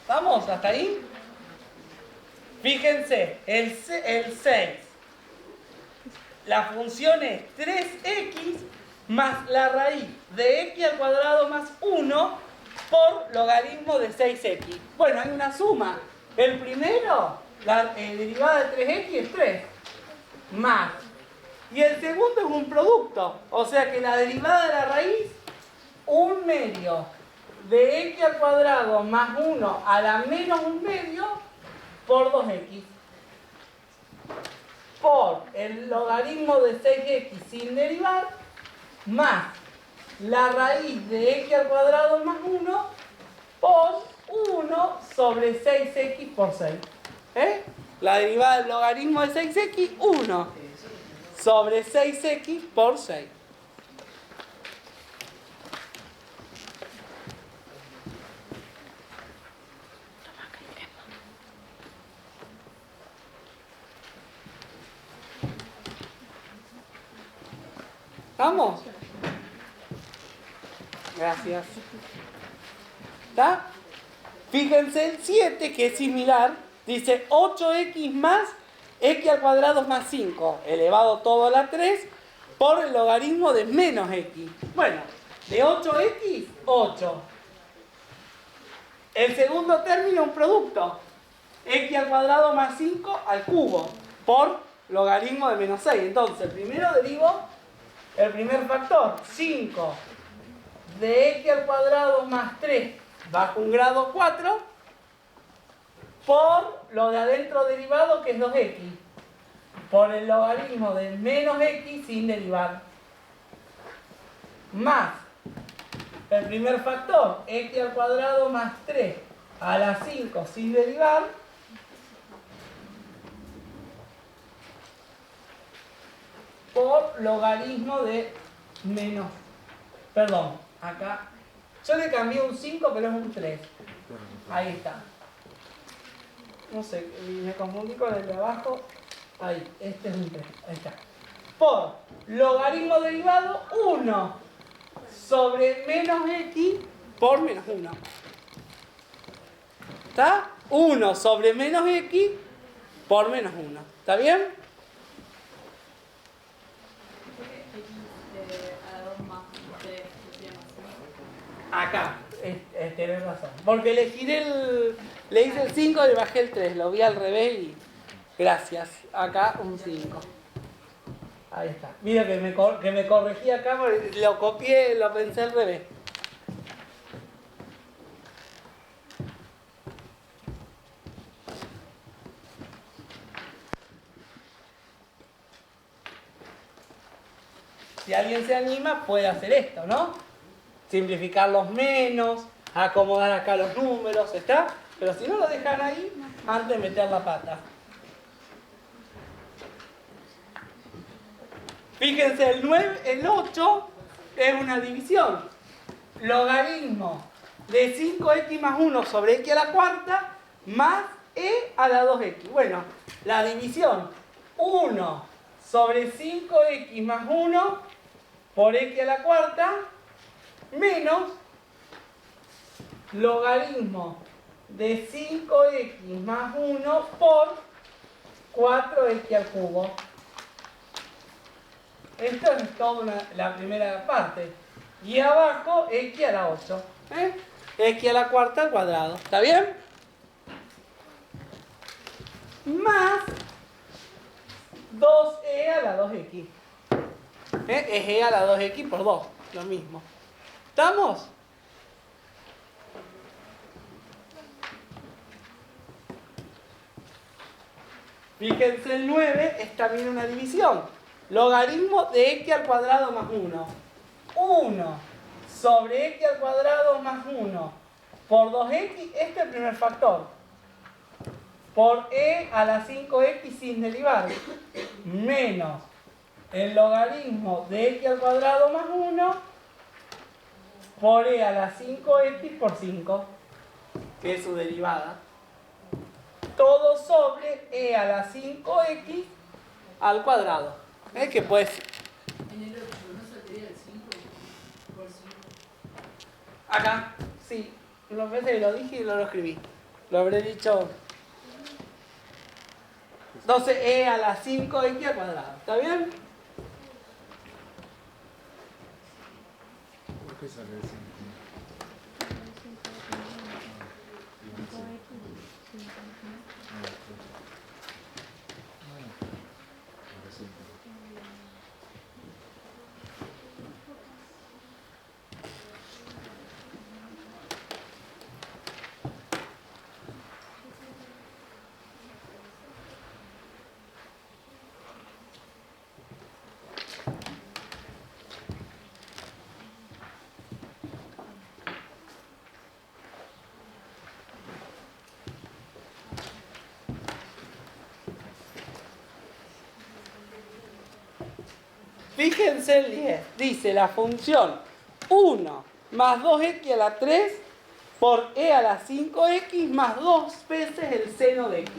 ¿Vamos? ¿Hasta ahí? Fíjense, el 6. La función es 3x más la raíz de x al cuadrado más 1 por logaritmo de 6x. Bueno, hay una suma. El primero, la derivada de 3x es 3. Más. Y el segundo es un producto. O sea que la derivada de la raíz, 1 medio de x al cuadrado más 1 a la menos 1 medio por 2x. Por el logaritmo de 6x sin derivar, más la raíz de x al cuadrado más 1 por 1 sobre 6x por 6. La derivada del logaritmo de 6x, 1 sobre 6x por 6. ¿Vamos? Gracias. ¿Está? Fíjense el 7, que es similar. Dice 8x más x al cuadrado más 5, elevado todo a la 3, por el logaritmo de menos x. Bueno, de 8x, 8. El segundo término, un producto. X al cuadrado más 5 al cubo, por logaritmo de menos 6. Entonces, el primero derivo el primer factor, 5 de x al cuadrado más 3 bajo un grado 4, por lo de adentro derivado, que es 2x, por el logaritmo de menos x sin derivar. más el primer factor, x al cuadrado más 3 a la 5 sin derivar, por logaritmo de menos, perdón, acá, yo le cambié un 5 pero es un 3, ahí está, no sé, me confundí con el de abajo, ahí, este es un 3, ahí está, por logaritmo derivado 1 sobre menos x por menos 1, ¿está? 1 sobre menos x por menos 1, ¿está bien? A la 2 más 3 sería más 5. Acá, tenés razón. Porque le hice el 5 y le bajé el 3. Lo vi al revés y gracias. Acá un 5. Ahí está. Mira que me corregí acá, porque lo copié, lo pensé al revés. Si alguien se anima, puede hacer esto, ¿no? Simplificar los menos, acomodar acá los números, ¿está? Pero si no lo dejan ahí, antes de meter la pata. Fíjense, el 8 es una división. Logaritmo de 5x más 1 sobre x a la cuarta más e a la 2x. Bueno, la división 1 sobre 5x más 1 por x a la cuarta menos logaritmo de 5x más 1 por 4x al cubo. Esto es toda la primera parte. Y abajo x a la 8. X a la cuarta al cuadrado. ¿Está bien? Más 2e a la 2x. Es e a la 2x por 2. Lo mismo. ¿Estamos? Fíjense, el 9 es también una división. Logaritmo de x al cuadrado más 1. 1 sobre x al cuadrado más 1 por 2x, este es el primer factor. Por e a la 5x sin derivar. Menos el logaritmo de x al cuadrado más 1 por e a la 5x por 5, que es su derivada. Todo sobre e a la 5x al cuadrado. ¿Ves que pues? En el 8 no saldría el 5 por 5. Acá, sí. Lo pensé, lo dije y lo escribí. Lo habré dicho. 12e a la 5x al cuadrado. ¿Está bien? ¿Por qué sale el 5? Fíjense el 10. Dice la función 1 más 2x a la 3 por e a la 5x más 2 veces el seno de x.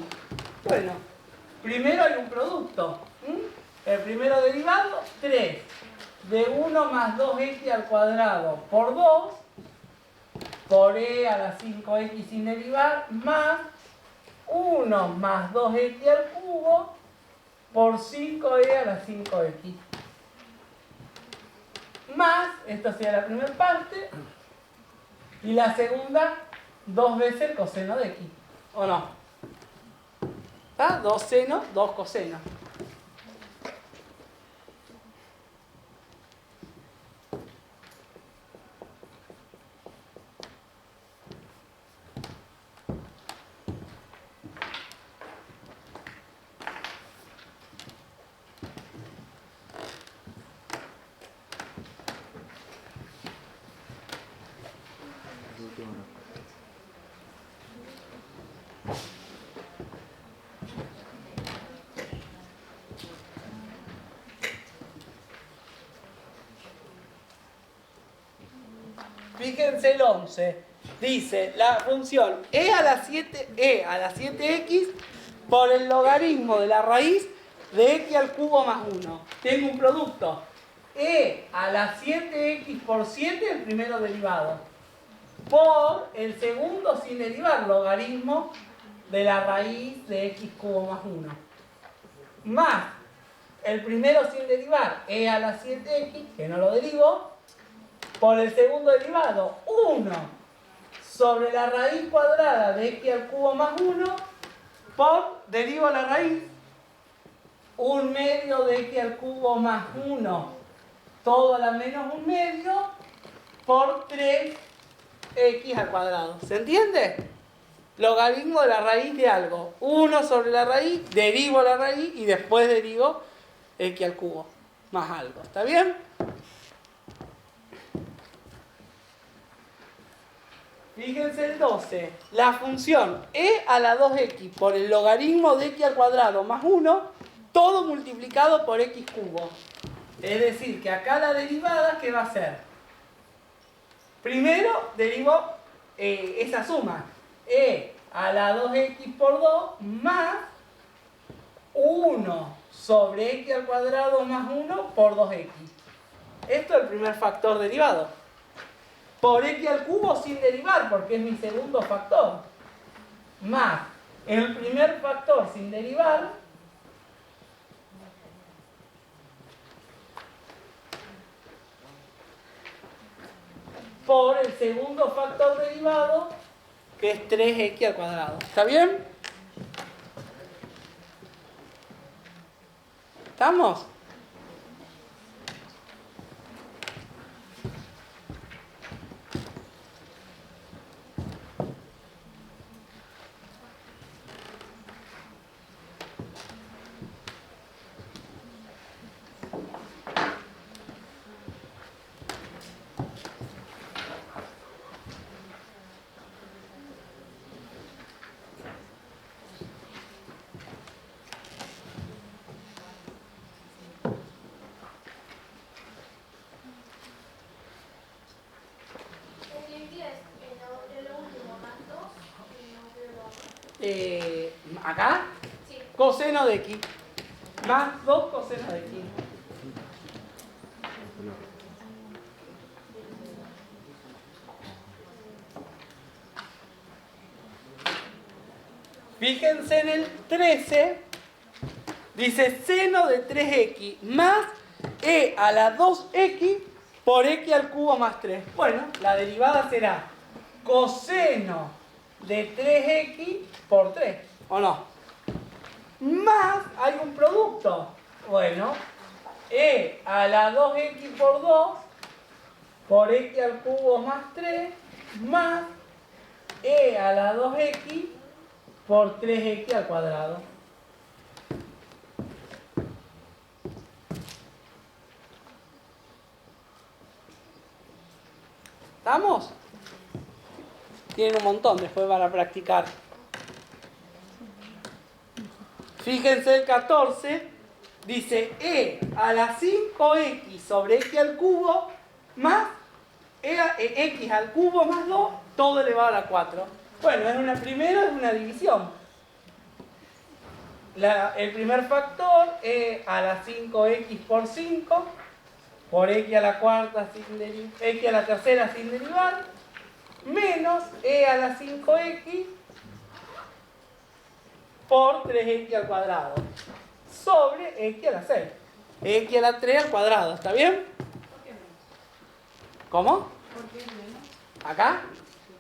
Bueno, primero hay un producto. El primero derivado, 3 de 1 más 2x al cuadrado por 2 por e a la 5x sin derivar más 1 más 2x al cubo por 5e a la 5x. Más, esto sería la primera parte, y la segunda, 2 veces el coseno de x. ¿O no? ¿Está? 2 seno, 2 coseno. Fíjense el 11. Dice la función e a la 7x por el logaritmo de la raíz de x al cubo más 1. Tengo un producto. E a la 7x por 7, el primero derivado, por el segundo sin derivar, logaritmo de la raíz de x cubo más 1. Más el primero sin derivar, e a la 7x, que no lo derivo, por el segundo derivado, 1 sobre la raíz cuadrada de x al cubo más 1, por, derivo la raíz, 1 medio de x al cubo más 1, todo a la menos 1 medio, por 3x al cuadrado. ¿Se entiende? Logaritmo de la raíz de algo. 1 sobre la raíz, derivo la raíz y después derivo x al cubo más algo. ¿Está bien? Fíjense el 12. La función e a la 2x por el logaritmo de x al cuadrado más 1, todo multiplicado por x cubo. Es decir, que acá la derivada, ¿qué va a ser? Primero derivo esa suma. E a la 2x por 2 más 1 sobre x al cuadrado más 1 por 2x. Esto es el primer factor derivado. Por x al cubo sin derivar, porque es mi segundo factor. Más el primer factor sin derivar, por el segundo factor derivado, que es 3x al cuadrado. ¿Está bien? ¿Estamos? Acá, Sí. coseno de x, más 2 coseno de x. Fíjense en el 13, dice seno de 3x más e a la 2x por x al cubo más 3. Bueno, la derivada será coseno de 3x por 3, ¿o no? Más, hay un producto. Bueno, e a la 2x por 2 por x al cubo más 3 más e a la 2x por 3x al cuadrado. ¿Estamos? Tienen un montón después para practicar. Fíjense el 14, dice e a la 5x sobre x al cubo más x al cubo más 2, todo elevado a la 4. Bueno, primero es una división. El primer factor e a la 5x por 5 por x a la cuarta x a la tercera sin derivar, menos e a la 5x por 3x al cuadrado sobre x a la 6. X a la 3 al cuadrado, ¿está bien? ¿Por qué menos? ¿Cómo? ¿Por qué menos? Acá,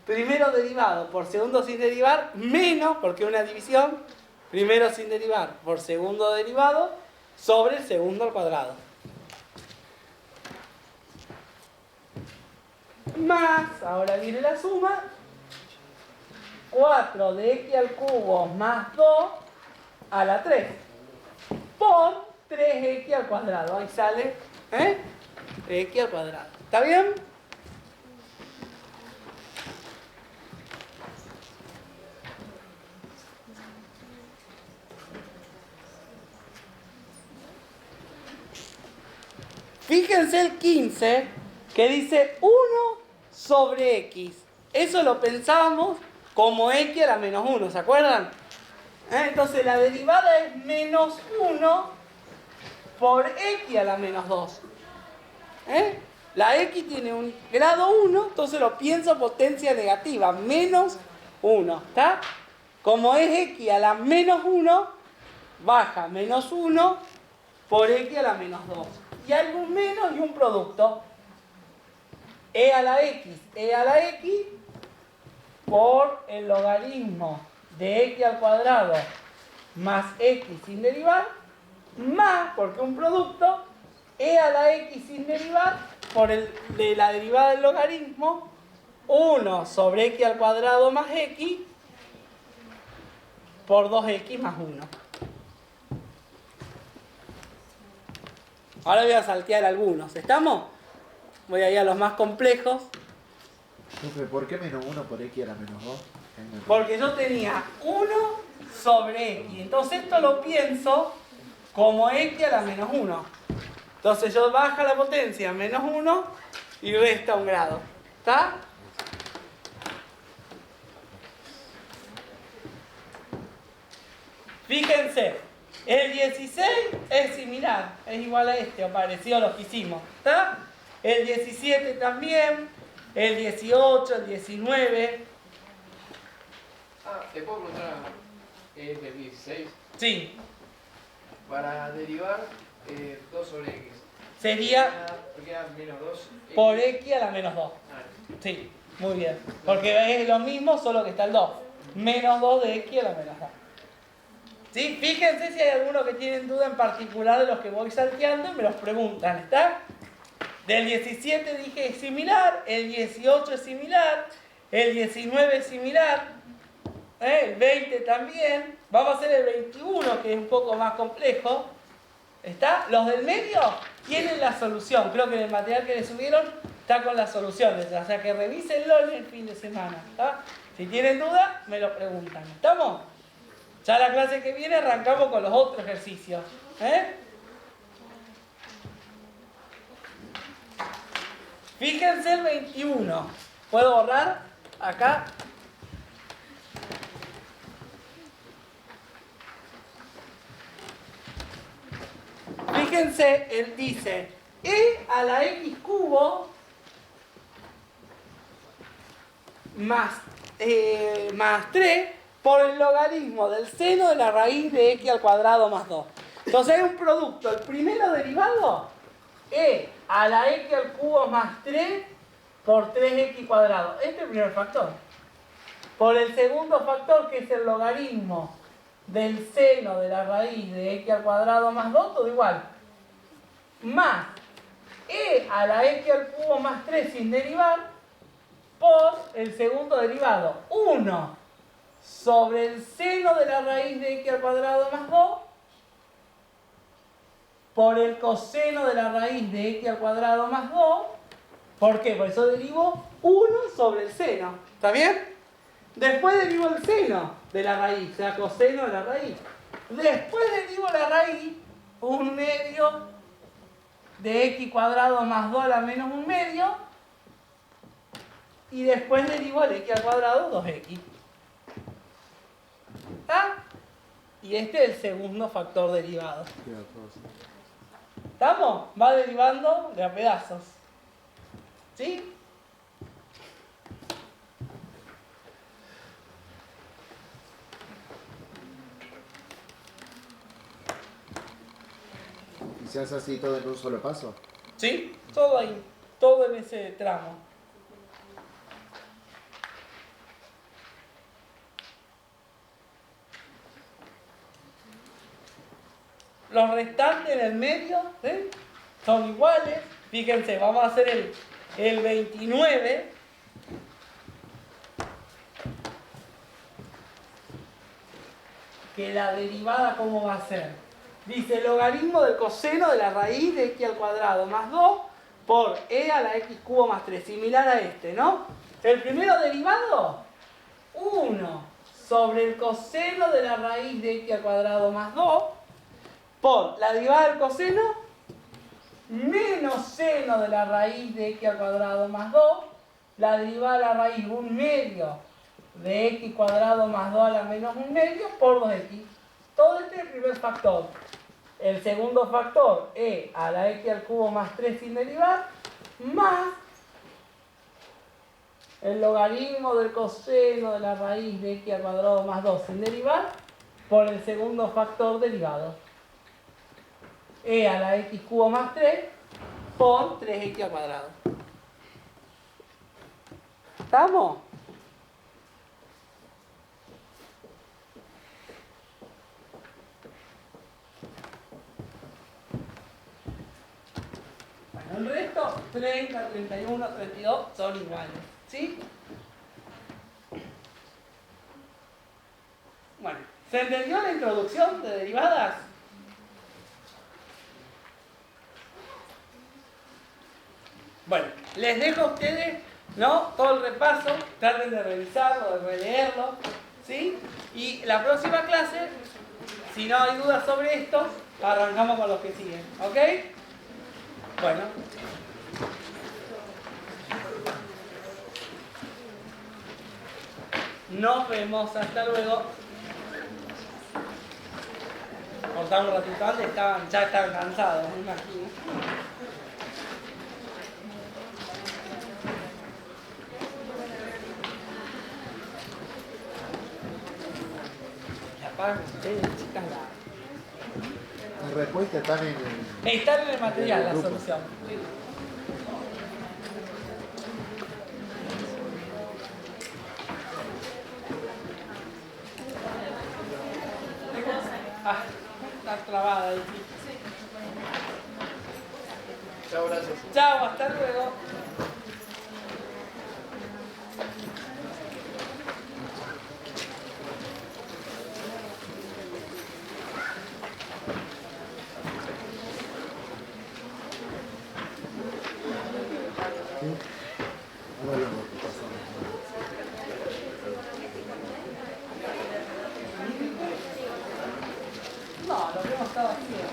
primero derivado por segundo sin derivar, menos, porque es una división, primero sin derivar por segundo derivado, sobre el segundo al cuadrado. Más, ahora viene la suma, 4 de x al cubo más 2 a la 3 por 3x al cuadrado. Ahí sale, 3x al cuadrado. ¿Está bien? Fíjense el 15 que dice 1 sobre x. Eso lo pensábamos como x a la menos 1, ¿se acuerdan? Entonces la derivada es menos 1 por x a la menos 2. La x tiene un grado 1, entonces lo pienso potencia negativa, menos 1, ¿está? Como es x a la menos 1, baja menos 1 por x a la menos 2. Y algo menos y un producto. E a la x por el logaritmo de x al cuadrado más x sin derivar, más, porque un producto, e a la x sin derivar por de la derivada del logaritmo, 1 sobre x al cuadrado más x por 2x más 1. Ahora voy a saltear algunos, ¿estamos? Voy a ir a los más complejos. Profe, ¿por qué menos 1 por x a la menos 2? Porque yo tenía 1 sobre x. Entonces esto lo pienso como x a la menos 1. Entonces yo baja la potencia menos 1 y resta un grado. ¿Está? Fíjense, el 16 es similar, es igual a este o parecido a lo que hicimos. ¿Está? El 17 también, el 18, el 19. ¿Te puedo preguntar el 16? Sí, Para derivar 2 sobre x. sería Queda menos 2. por x a la menos 2. Sí, muy bien. Porque es lo mismo, solo que está el 2. Menos 2 de x a la menos 2. ¿Sí? Fíjense si hay alguno que tienen duda en particular de los que voy salteando y me los preguntan, ¿está? Del 17 dije es similar, el 18 es similar, el 19 es similar, el 20 también. Vamos a hacer el 21, que es un poco más complejo. ¿Está? Los del medio tienen la solución. Creo que en el material que les subieron está con las soluciones. O sea que revísenlo en el fin de semana. ¿Está? Si tienen duda, me lo preguntan. ¿Estamos? Ya la clase que viene arrancamos con los otros ejercicios. Fíjense el 21. ¿Puedo borrar? Acá. Fíjense, él dice e a la x cubo más 3 por el logaritmo del seno de la raíz de x al cuadrado más 2. Entonces hay un producto. El primero derivado, e a la x al cubo más 3 por 3x cuadrado. Este es el primer factor. Por el segundo factor, que es el logaritmo del seno de la raíz de x al cuadrado más 2, todo igual. Más e a la x al cubo más 3 sin derivar por el segundo derivado. 1 sobre el seno de la raíz de x al cuadrado más 2 por el coseno de la raíz de x al cuadrado más 2. ¿Por qué? Por eso derivo 1 sobre el seno. ¿Está bien? Después derivo el seno de la raíz, o sea, coseno de la raíz. Después derivo la raíz, 1 medio de x cuadrado más 2 a la menos 1 medio. Y después derivo el x al cuadrado 2x. ¿Está? Y este es el segundo factor derivado. ¿Estamos? Va derivando de a pedazos. ¿Sí? ¿Y se hace así todo en un solo paso? ¿Sí? Todo ahí. Todo en ese tramo. Los restantes en el medio, ¿sí? Son iguales. Fíjense, vamos a hacer el 29. Que la derivada, ¿cómo va a ser? Dice logaritmo del coseno de la raíz de x al cuadrado más 2 por e a la x cubo más 3. Similar a este, ¿no? El primero derivado, 1 sobre el coseno de la raíz de x al cuadrado más 2 por la derivada del coseno menos seno de la raíz de x al cuadrado más 2 la derivada de la raíz 1/2 de x cuadrado más 2 a la menos 1/2 por 2x. Todo este es el primer factor. El segundo factor, e a la x al cubo más 3 sin derivar, más el logaritmo del coseno de la raíz de x al cuadrado más 2 sin derivar por el segundo factor derivado. E a la x cubo más 3 por 3x al cuadrado. ¿Estamos? Bueno, el resto, 30, 31, 32 son iguales. ¿Sí? Bueno, ¿se entendió la introducción de derivadas? Bueno, les dejo a ustedes, ¿no?, todo el repaso, traten de revisarlo, de releerlo, ¿sí? Y la próxima clase, si no hay dudas sobre esto, arrancamos con los que siguen, ¿ok? Bueno. Nos vemos, hasta luego. Cortamos un ratito antes, ya estaban cansados, me imagino. La pagan ustedes, chicas. Las respuestas están en el... Está en el material la solución. Ah, está trabada ahí. Chao, gracias. Chao, hasta luego. No, lo que hemos estado haciendo.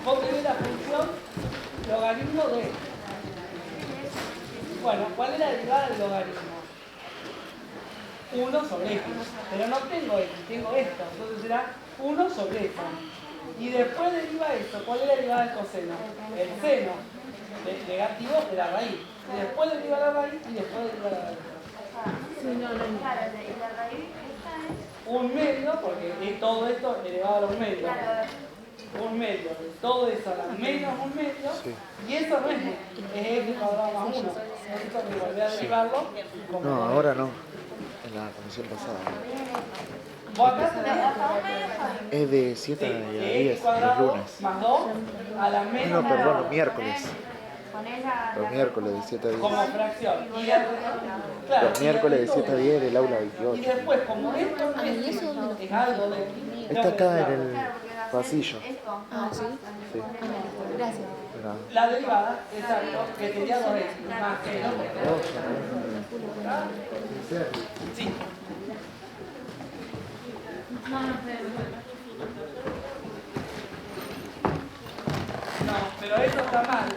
Vos tenés la función logaritmo de... Bueno, ¿cuál es la derivada del logaritmo? 1 sobre x. Pero no tengo x, tengo esto. Entonces será 1 sobre x. Y después deriva esto. ¿Cuál es la derivada del coseno? El seno negativo de la raíz. Y después deriva la raíz y después deriva la raíz. Claro, y la raíz esta es... 1/2, porque es todo esto elevado a 1/2. Claro, 1/2 de todo eso a la menos 1/2, y eso no es x cuadrado más 1. Necesito que volver a derivarlo. No, ahora no. En la comisión pasada. Vos acá tenés Es de 7 a x 10 los cuadrado lunes. más 2 a la menos No, perdón, los miércoles. ponés la... Los miércoles de 7 a 10. como fracción. Claro, Los miércoles de 7 a 10 en el aula y 28. después, como esto es algo de... Está acá en el pasillo. Esto. Ah, ¿sí? Sí. Gracias. Nada. La derivada, exacto, que sería 2x más que no. Sí. No, pero eso está mal.